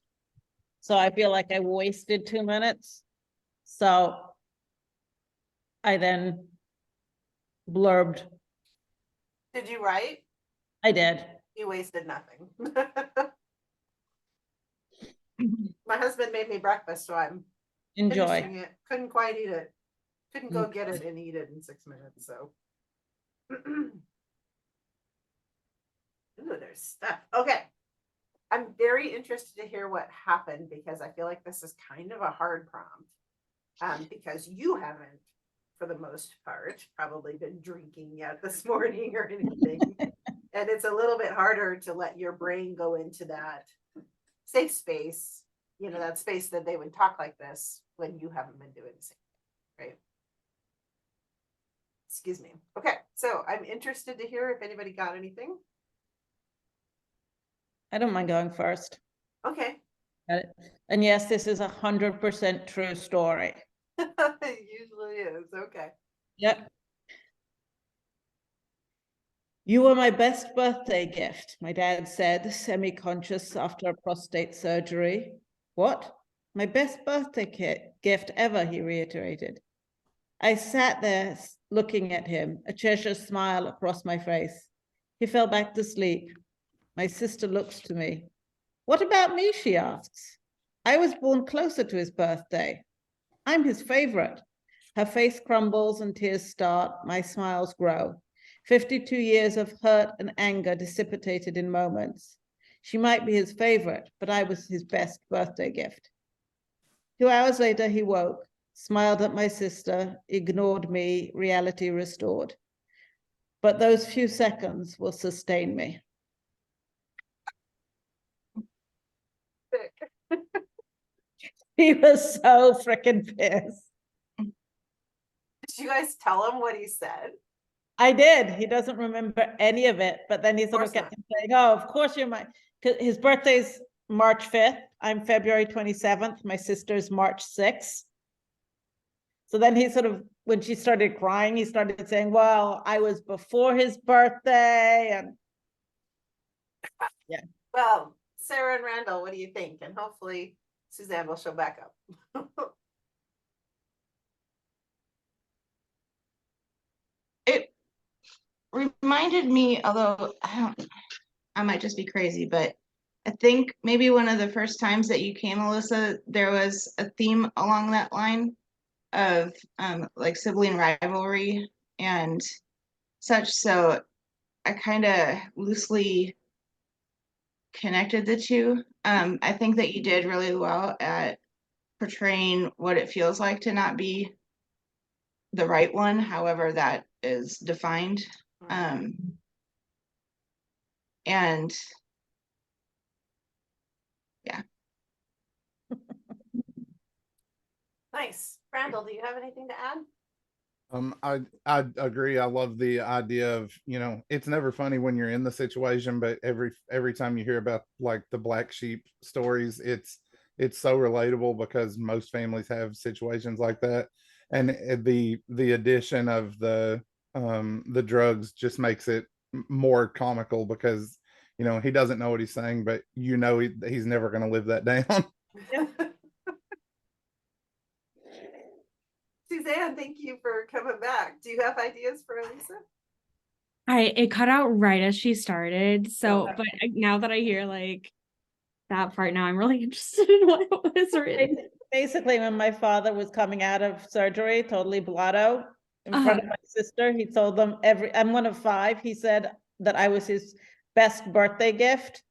So I feel like I wasted 2 minutes. So I then blurbed. Did you write? I did. You wasted nothing. My husband made me breakfast, so I'm Enjoy. finishing it. Couldn't quite eat it. Couldn't go get it and eat it in 6 minutes, so. Ooh, there's stuff. Okay. I'm very interested to hear what happened because I feel like this is kind of a hard prompt. Because you haven't, for the most part, probably been drinking yet this morning or anything. And it's a little bit harder to let your brain go into that safe space, you know, that space that they would talk like this when you haven't been doing the same thing, right? Excuse me. Okay, so I'm interested to hear if anybody got anything. I don't mind going first. Okay. And yes, this is 100% true story. It usually is. Okay. Yep. You were my best birthday gift, my dad said, semi-conscious after a prostate surgery. What? My best birthday gift ever, he reiterated. I sat there looking at him, a Cheshire smile across my face. He fell back to sleep. My sister looks to me. What about me, she asks. I was born closer to his birthday. I'm his favorite. Her face crumbles and tears start. My smiles grow. 52 years of hurt and anger dissipated in moments. She might be his favorite, but I was his best birthday gift. 2 hours later, he woke, smiled at my sister, ignored me, reality restored. But those few seconds will sustain me. He was so freaking pissed. Did you guys tell him what he said? I did. He doesn't remember any of it, but then he sort of kept saying, oh, of course you're my, his birthday's March 5th. I'm February 27th. My sister's March 6th. So then he sort of, when she started crying, he started saying, well, I was before his birthday. And yeah. Well, Sarah and Randall, what do you think? And hopefully Suzanne will show back up. It reminded me, although I might just be crazy, but I think maybe one of the first times that you came, Alyssa, there was a theme along that line of like sibling rivalry and such. So I kind of loosely connected the two. I think that you did really well at portraying what it feels like to not be the right one, however that is defined. And yeah. Nice. Randall, do you have anything to add? I agree. I love the idea of, you know, it's never funny when you're in the situation, but every time you hear about like the black sheep stories, it's so relatable because most families have situations like that. And the addition of the drugs just makes it more comical because You know, he doesn't know what he's saying, but you know he's never going to live that down. Suzanne, thank you for coming back. Do you have ideas for Elisa? It cut out right as she started. So, Okay. but now that I hear like that part now, I'm really interested in what it was written. Basically, when my father was coming out of surgery, totally blotto, in front of my sister, he told them I'm one of 5. He said that I was his best birthday gift.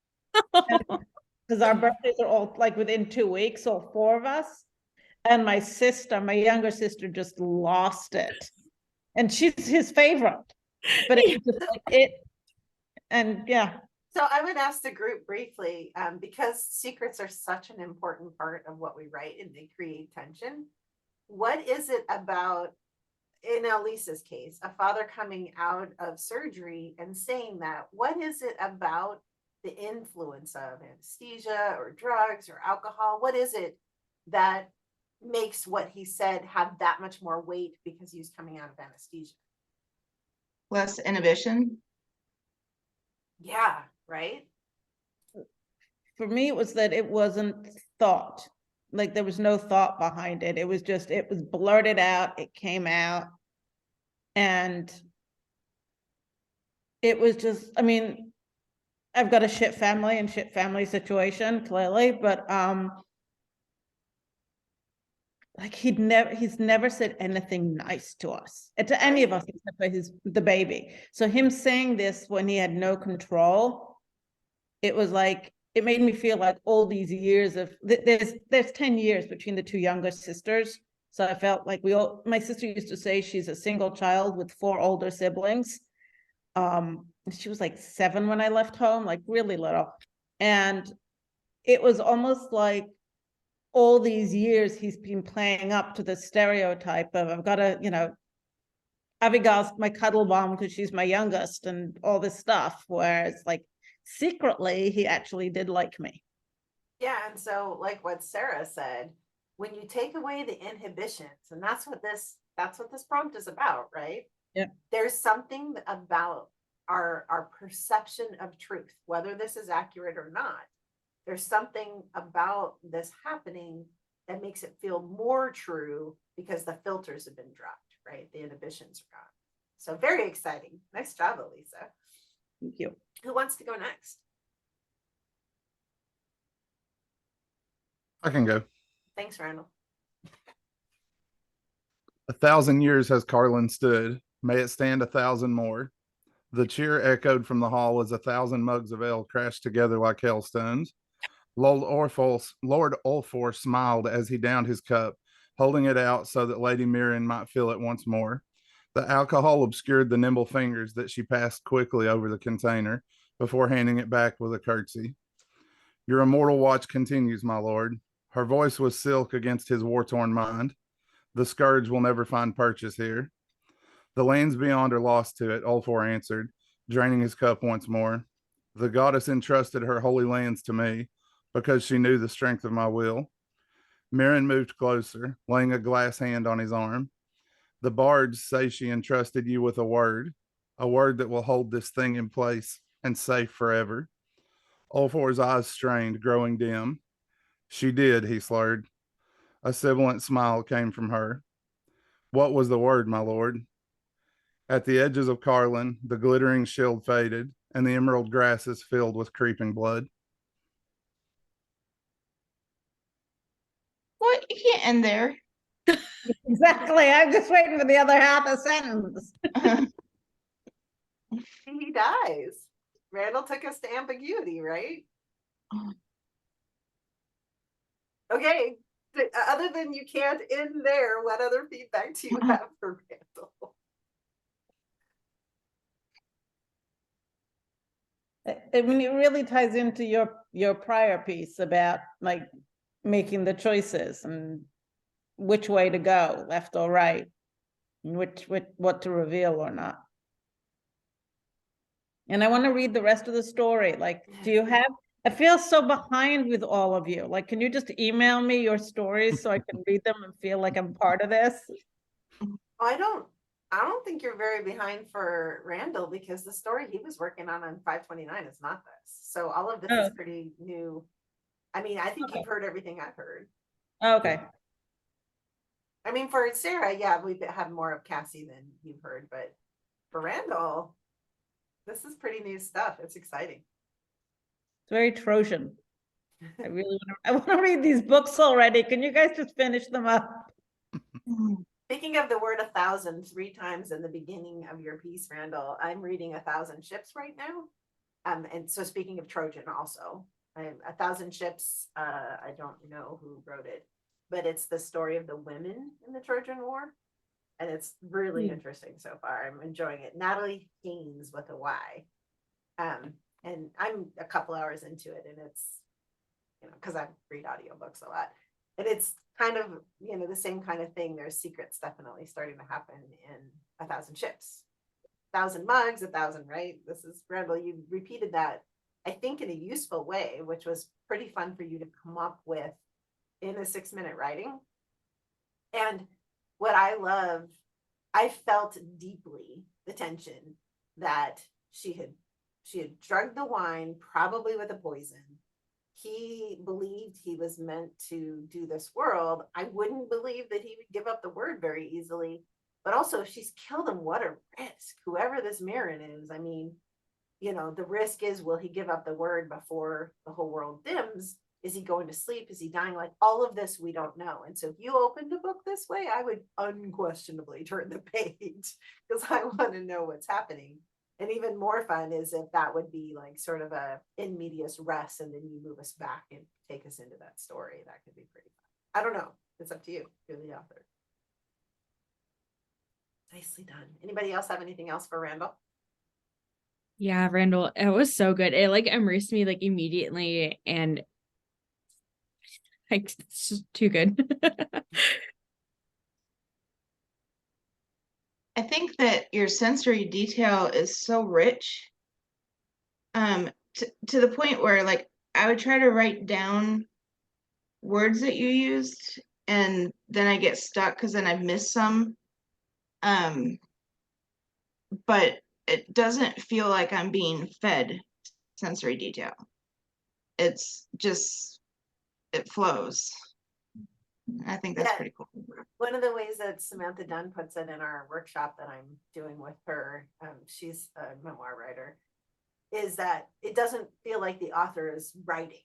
Because our birthdays are all like within 2 weeks, all 4 of us. And my sister, my younger sister, just lost it. And she's his favorite. But it was just like it. And yeah. So I would ask the group briefly, because secrets are such an important part of what we write and they create tension. What is it about, in Elisa's case, a father coming out of surgery and saying that? What is it about the influence of anesthesia or drugs or alcohol? What is it that makes what he said have that much more weight because he was coming out of anesthesia? Less inhibition. Yeah, right? For me, it was that it wasn't thought. Like there was no thought behind it. It was just, it was blurted out. It came out. And it was just, I mean, I've got a shit family and shit family situation, clearly, but like he's never said anything nice to us, and to any of us except for the baby. So him saying this when he had no control, it was like, it made me feel like all these years of there's 10 years between the 2 younger sisters. So I felt like my sister used to say she's a single child with 4 older siblings. She was like 7 when I left home, like really little. And it was almost like all these years he's been playing up to the stereotype of, I've got to, you know, Abigail's my cuddle bomb because she's my youngest and all this stuff, where it's like secretly he actually did like me. Yeah, and so like what Sarah said, when you take away the inhibitions, and that's what this prompt is about, right? Yeah. There's something about our perception of truth, whether this is accurate or not. There's something about this happening that makes it feel more true because the filters have been dropped, right? The inhibitions are gone. So very exciting. Nice job, Elisa. Thank you. Who wants to go next? I can go. Thanks, Randall. 1,000 years has Carlin stood. May it stand 1,000 more. The cheer echoed from the hall as 1,000 mugs of ale crashed together like hailstones. Lord Ulfor smiled as he downed his cup, holding it out so that Lady Mirren might fill it once more. The alcohol obscured the nimble fingers that she passed quickly over the container before handing it back with a curtsy. Your immortal watch continues, my lord. Her voice was silk against his war-torn mind. The scourge will never find purchase here. The lands beyond are lost to it, Ulfor answered, draining his cup once more. The goddess entrusted her holy lands to me because she knew the strength of my will. Mirren moved closer, laying a glass hand on his arm. The bards say she entrusted you with a word that will hold this thing in place and safe forever. Ulfor's eyes strained, growing dim. She did, he slurred. A sibilant smile came from her. What was the word, my lord? At the edges of Carlin, the glittering shield faded, and the emerald grasses filled with creeping blood. What? You can't end there. Exactly. I'm just waiting for the other half of the sentence. He dies. Randall took us to ambiguity, right? Okay. Other than you can't end there, what other feedback do you have for Randall? I mean, it really ties into your prior piece about like making the choices and which way to go, left or right, and what to reveal or not. And I want to read the rest of the story. Like, do you have, I feel so behind with all of you. Like, can you just email me your stories so I can read them and feel like I'm part of this? I don't I don't think you're very behind for Randall because the story he was working on 529 is not this. So all of this Oh. is pretty new. I mean, I think Okay. you've heard everything I've heard. Okay. I mean, for Sarah, yeah, we've had more of Cassie than you've heard, but for Randall, this is pretty new stuff. It's exciting. It's very Trojan. I want to read these books already. Can you guys just finish them up? Speaking of the word 1,000 3 times in the beginning of your piece, Randall, I'm reading 1,000 Ships right now. And so speaking of Trojan also, 1,000 Ships, I don't know who wrote it, but it's the story of the women in the Trojan War. And it's really interesting so far. I'm enjoying it. Natalie Haynes with a Y. And I'm a couple hours into it, and it's, because I read audiobooks a lot. And it's kind of, the same kind of thing. There's secrets definitely starting to happen in 1,000 Ships. 1,000 mugs, 1,000, right? This is, Randall, you repeated that, I think, in a useful way, which was pretty fun for you to come up with in a 6-minute writing. And what I loved, I felt deeply the tension that she had drugged the wine, probably with a poison. He believed he was meant to do this world. I wouldn't believe that he would give up the word very easily. But also, if she's killed him, what a risk. Whoever this Mirren is, I mean, the risk is, will he give up the word before the whole world dims? Is he going to sleep? Is he dying? Like, all of this, we don't know. And so if you opened a book this way, I would unquestionably turn the page because I want to know what's happening. And even more fun is if that would be like sort of a in medias res, and then you move us back and take us into that story. That could be pretty fun. I don't know. It's up to you. You're the author. Nicely done. Anybody else have anything else for Randall? Yeah, Randall, it was so good. It like immersed me like immediately, and like it's just too good. I think that your sensory detail is so rich, to the point where like I would try to write down words that you used, and then I get stuck because then I miss some. But it doesn't feel like I'm being fed sensory detail. It's just, it flows. I think that's Yeah. pretty cool. One of the ways that Samantha Dunn puts it in our workshop that I'm doing with her, she's a memoir writer, is that it doesn't feel like the author is writing,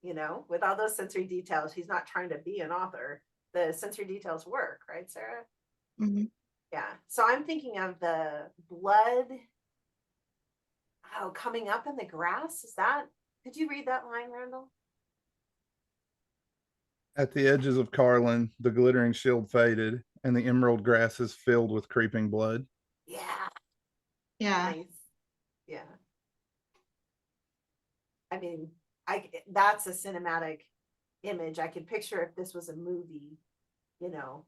with all those sensory details. He's not trying to be an author. The sensory details work, right, Sarah? Mm-hmm. Yeah. So I'm thinking of the blood coming up in the grass. Did you read that line, Randall? At the edges of Carlin, the glittering shield faded, and the emerald grasses filled with creeping blood. Yeah. Yeah. Nice. Yeah. I mean, that's a cinematic image. I could picture if this was a movie,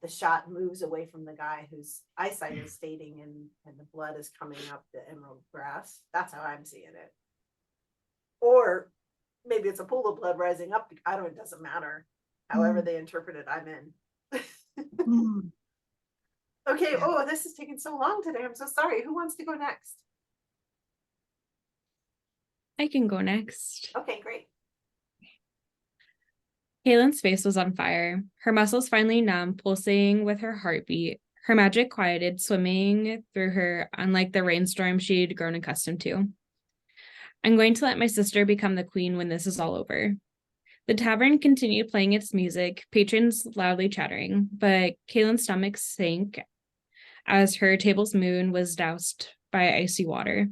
the shot moves away from the guy whose eyesight is fading, and the blood is coming up the emerald grass. That's how I'm seeing it. Or maybe it's a pool of blood rising up. It doesn't matter. However they interpret it, I'm in. Okay. Yeah. Oh, this is taking so long today. I'm so sorry. Who wants to go next? I can go next. Okay, great. Kaylin's face was on fire, her muscles finally numb, pulsing with her heartbeat, her magic quieted, swimming through her, unlike the rainstorm she'd grown accustomed to. I'm going to let my sister become the queen when this is all over. The tavern continued playing its music, patrons loudly chattering, but Kaylin's stomach sank as her table's moon was doused by icy water.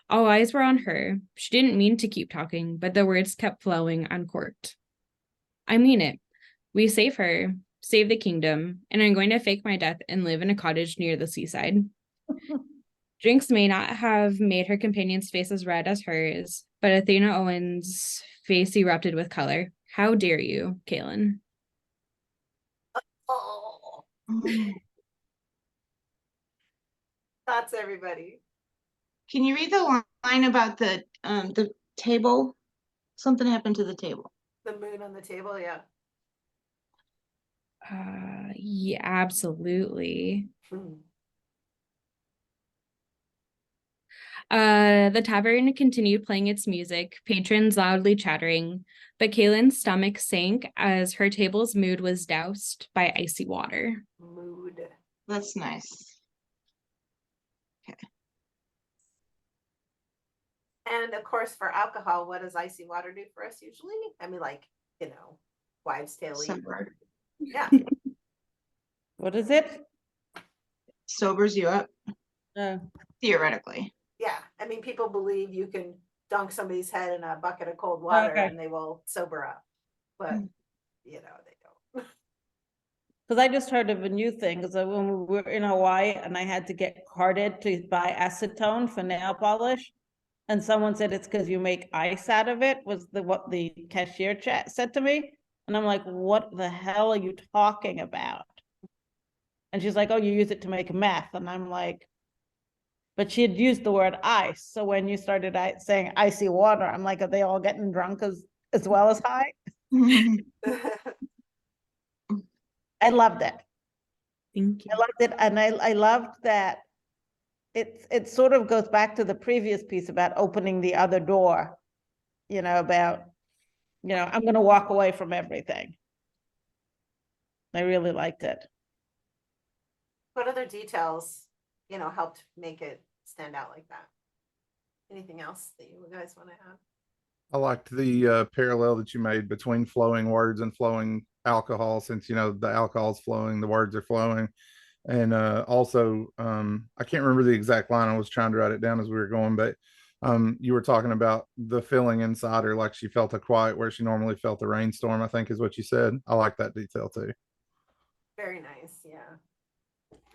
All eyes were on her. She didn't mean to keep talking, but the words kept flowing uncorked. I mean it. We save her, save the kingdom, and I'm going to fake my death and live in a cottage near the seaside. Drinks may not have made her companion's face as red as hers, but Athena Owen's face erupted with color. How dare you, Kaylin? Oh, that's everybody. Can you read the line about the table? Something happened to the table. The moon on the table, yeah. Yeah, absolutely. The tavern continued playing its music, patrons loudly chattering, but Kaylin's stomach sank as her table's mood was doused by icy water. Mood. That's nice. And of course, for alcohol, what does icy water do for us usually? I mean, like, wives' tale. Sober. Yeah. What is it? Sobers you up, Uh, theoretically. Yeah. I mean, people believe you can dunk somebody's head in a bucket of cold water Okay. and they will sober up. But, Mm. they don't. Because I just heard of a new thing, because when we were in Hawaii and I had to get carded to buy acetone for nail polish, and someone said it's because you make ice out of it, was what the cashier said to me. And I'm like, what the hell are you talking about? And she's like, oh, you use it to make meth. And I'm like, but she had used the word ice. So when you started saying icy water, I'm like, are they all getting drunk as well as high? I loved it. Thank you. I loved it. And I loved that it sort of goes back to the previous piece about opening the other door, about, I'm going to walk away from everything. I really liked it. What other details, helped make it stand out like that? Anything else that you guys want to add? I liked the parallel that you made between flowing words and flowing alcohol, since the alcohol's flowing, the words are flowing. And also, I can't remember the exact line. I was trying to write it down as we were going, but you were talking about the feeling inside her, like she felt a quiet where she normally felt a rainstorm, I think is what you said. I like that detail too. Very nice, yeah.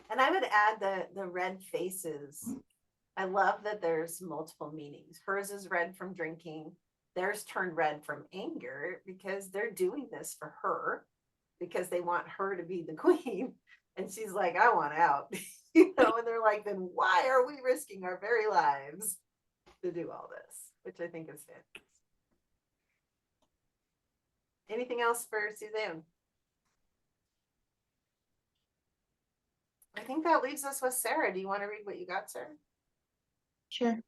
And I would add the red faces. I love that there's multiple meanings. Hers is red from drinking. Theirs turned red from anger because they're doing this for her because they want her to be the queen. And she's like, I want out. And they're like, then why are we risking our very lives to do all this? Which I think is fantastic. Anything else for Suzanne? I think that leaves us with Sarah. Do you want to read what you got, Sarah? Sure.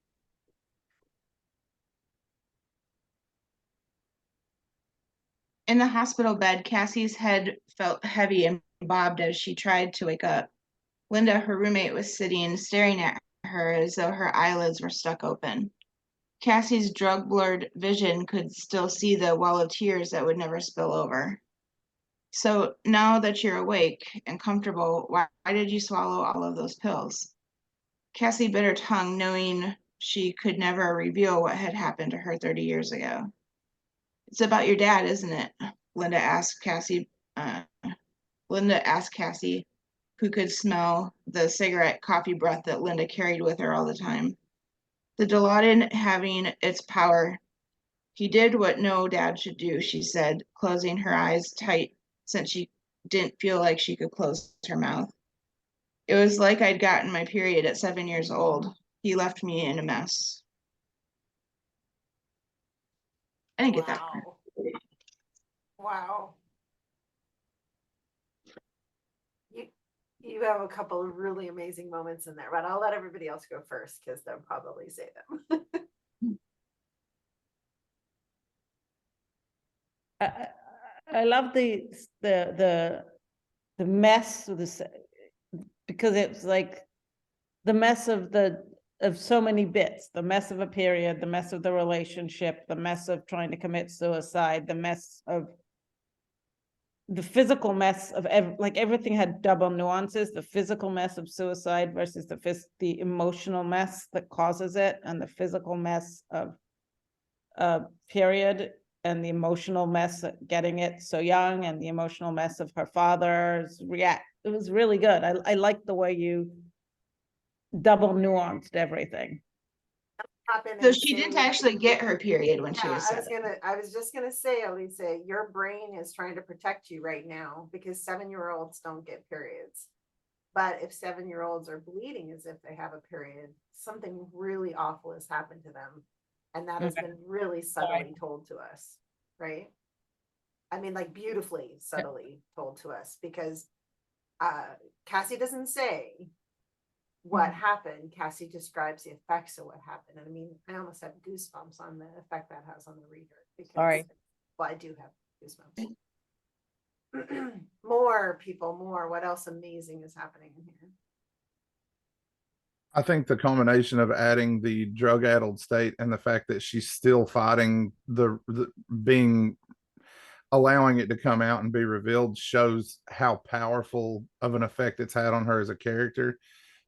In the hospital bed, Cassie's head felt heavy and bobbed as she tried to wake up. Linda, her roommate, was sitting, staring at her as though her eyelids were stuck open. Cassie's drug-blurred vision could still see the well of tears that would never spill over. So now that you're awake and comfortable, why did you swallow all of those pills? Cassie bit her tongue, knowing she could never reveal what had happened to her 30 years ago. It's about your dad, isn't it? Linda asked Cassie, who could smell the cigarette coffee breath that Linda carried with her all the time. The Dilaudid having its power. He did what no dad should do, she said, closing her eyes tight since she didn't feel like she could close her mouth. It was like I'd gotten my period at 7 years old. He left me in a mess. I didn't get that part. Wow. You have a couple of really amazing moments in there, but I'll let everybody else go first because they'll probably say them. I love the mess of this, because it's like the mess of so many bits, the mess of a period, the mess of the relationship, the mess of trying to commit suicide, the mess of the physical mess of everything had double nuances, the physical mess of suicide versus the emotional mess that causes it, and the physical mess of period, and the emotional mess of getting it so young, and the emotional mess of her father's react. It was really good. I like the way you double nuanced everything. So she didn't actually get her period when she Yeah, was 7. I was just gonna say, Elisa, your brain is trying to protect you right now because 7-year-olds don't get periods. But if 7-year-olds are bleeding as if they have a period, something really awful has happened to them. And that has been really subtly told to us, right? I mean, like beautifully subtly told to us because Cassie doesn't say, what happened. Cassie describes the effects of what happened. And I mean, I almost have goosebumps on the effect that has on the reader. Because, Sorry. well, I do have goosebumps. More people, more. What else amazing is happening in here? I think the combination of adding the drug-addled state and the fact that she's still fighting the being allowing it to come out and be revealed shows how powerful of an effect it's had on her as a character.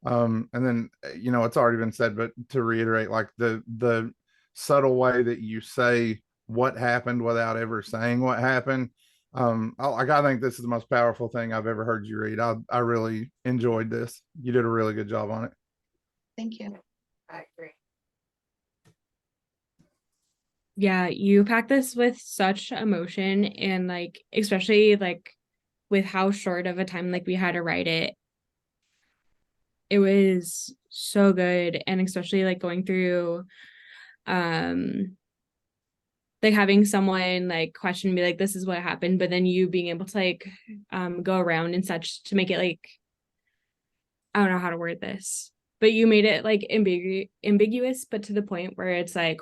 And then it's already been said, but to reiterate, like the subtle way that you say what happened without ever saying what happened. I think this is the most powerful thing I've ever heard you read. I really enjoyed this. You did a really good job on it. Thank you. I agree. Yeah, you pack this with such emotion, and like especially like with how short of a time like we had to write it. It was so good, and especially like going through like having someone like question me like this is what happened, but then you being able to like go around and such to make it like, I don't know how to word this, but you made it like ambiguous, but to the point where it's like,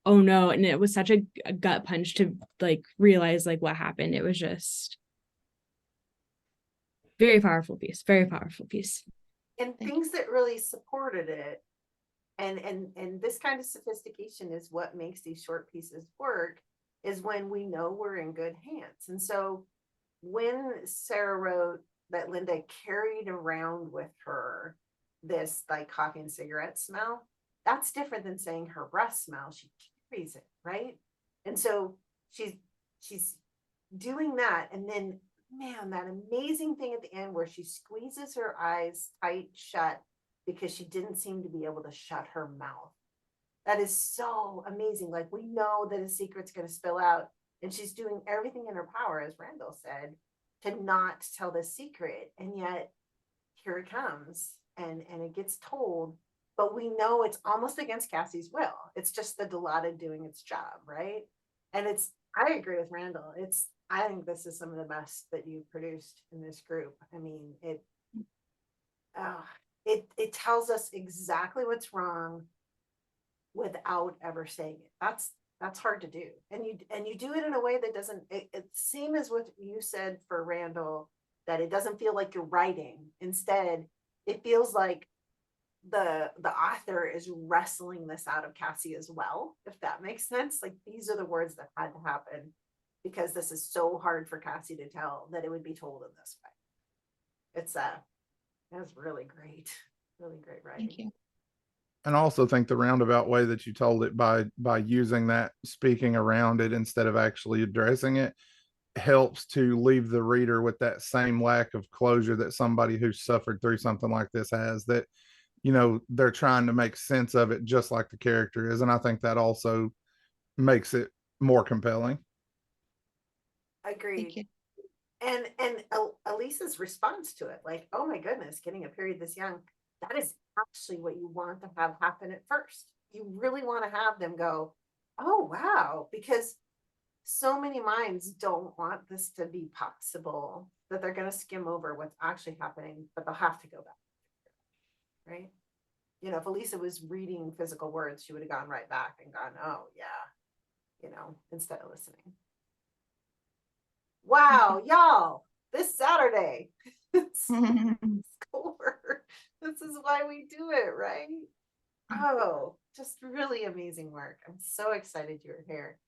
oh no. And it was such a gut punch to like realize like what happened. It was just very powerful piece, very powerful piece. And things that really supported it. And this kind of sophistication is what makes these short pieces work, is when we know we're in good hands. And so when Sarah wrote that Linda carried around with her this like coffee and cigarette smell, that's different than saying her breath smell. She carries it, right? And so she's doing that. And then, man, that amazing thing at the end where she squeezes her eyes tight shut because she didn't seem to be able to shut her mouth. That is so amazing. Like, we know that a secret's going to spill out, and she's doing everything in her power, as Randall said, to not tell the secret. And yet here it comes, and it gets told, but we know it's almost against Cassie's will. It's just the Dilaudid doing its job, right? And I agree with Randall. I think this is some of the best that you've produced in this group. I mean, it tells us exactly what's wrong without ever saying it. That's hard to do. And you do it in a way that doesn't, same as what you said for Randall, that it doesn't feel like you're writing. Instead, it feels like the author is wrestling this out of Cassie as well, if that makes sense. Like, these are the words that had to happen because this is so hard for Cassie to tell, that it would be told in this way. That's really great. Really great writing. Thank you. And I also think the roundabout way that you told it by using that speaking around it instead of actually addressing it helps to leave the reader with that same lack of closure that somebody who's suffered through something like this has, that they're trying to make sense of it just like the character is. And I think that also makes it more compelling. Agreed. Thank you. And Elisa's response to it, like, oh my goodness, getting a period this young, that is actually what you want to have happen at first. You really want to have them go, oh wow, because so many minds don't want this to be possible, that they're going to skim over what's actually happening, but they'll have to go back, right? If Elisa was reading physical words, she would have gone right back and gone, oh yeah, instead of listening. Wow, y'all, this Saturday, score. This is why we do it, right? Oh, just really amazing work. I'm so excited you're here.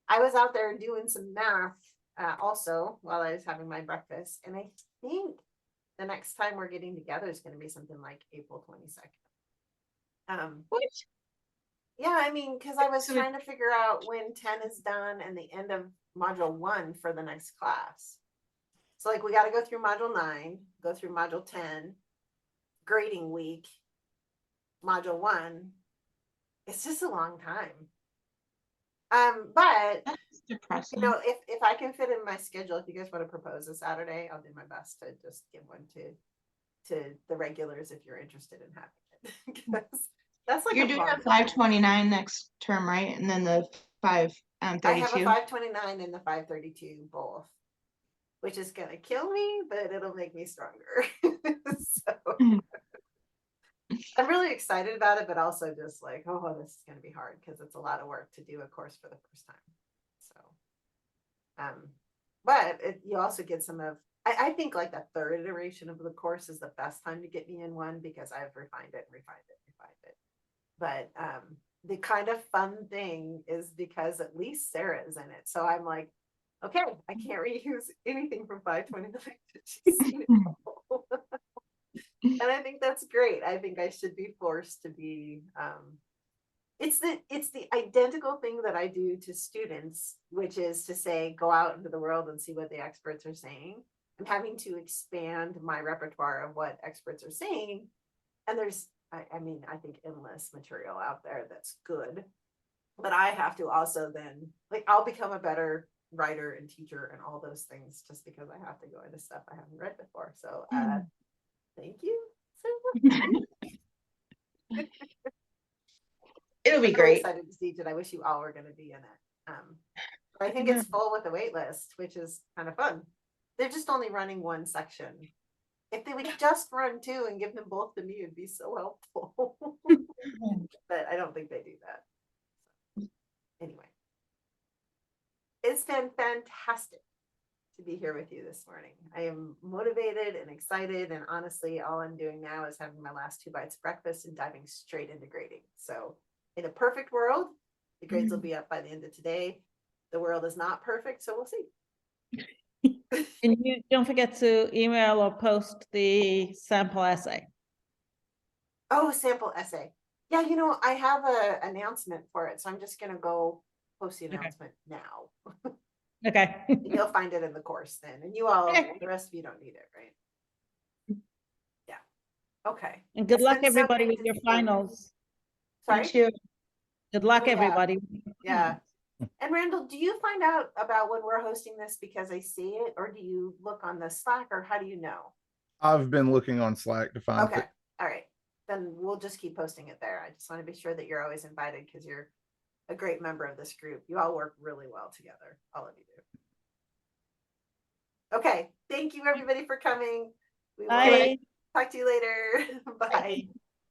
I was out there doing some math also while I was having my breakfast, and I think the next time we're getting together is going to be something like April 22nd. What? Yeah, I mean, because I was trying to figure out when 10 is done and the end of module 1 for the next class. So like, we got to go through module 9, go through module 10, grading week, module 1. It's just a long time. But That's depressing. if I can fit in my schedule, if you guys want to propose a Saturday, I'll do my best to just give one to the regulars if you're interested in having it. Because that's like You're doing a 529 next term, right? And then the 532. I have a 529 and the 532 both, which is gonna kill me, but it'll make me stronger. So I'm really excited about it, but also just like, oh, this is gonna be hard because it's a lot of work to do a course for the first time. So, but you also get some of, I think like the third iteration of the course is the best time to get me in one because I've refined it. But the kind of fun thing is because at least Sarah's in it. So I'm like, okay, I can't reuse anything from 529. She's seen it all. And I think that's great. I think I should be forced to be, it's the identical thing that I do to students, which is to say, go out into the world and see what the experts are saying. I'm having to expand my repertoire of what experts are saying. And there's, I mean, I think endless material out there that's good. But I have to also then, like, I'll become a better writer and teacher and all those things just because I have to go into stuff I haven't read before. So thank you so much. It'll be I'm really great. excited to teach it. I wish you all were going to be in it. I think it's full with a wait list, which is kind of fun. They're just only running one section. If they would just run two and give them both to me, it'd be so helpful. But I don't think they do that. So, anyway, it's been fantastic to be here with you this morning. I am motivated and excited, and honestly, all I'm doing now is having my last 2 bites of breakfast and diving straight into grading. So in a perfect world, the grades will be up by the end of today. The world is not perfect, so we'll see. And you don't forget to email or post the sample essay. Oh, sample essay. Yeah, you know, I have an announcement for it, so I'm just gonna go post the announcement now. Okay. You'll find it in the course then, and you all, Okay. the rest of you don't need it, right? Yeah. Okay. And good It's luck, been so everybody, great with to your see you. finals. Sorry. Thank you. Good luck, Yeah. everybody. Yeah. And Randall, do you find out about when we're hosting this because I see it, or do you look on the Slack, or how do you know? I've been looking on Slack to find Okay. it. All right. Then we'll just keep posting it there. I just want to be sure that you're always invited because you're a great member of this group. You all work really well together. All of you do. Okay. Thank you everybody for coming. We will Bye. talk to you later. Bye.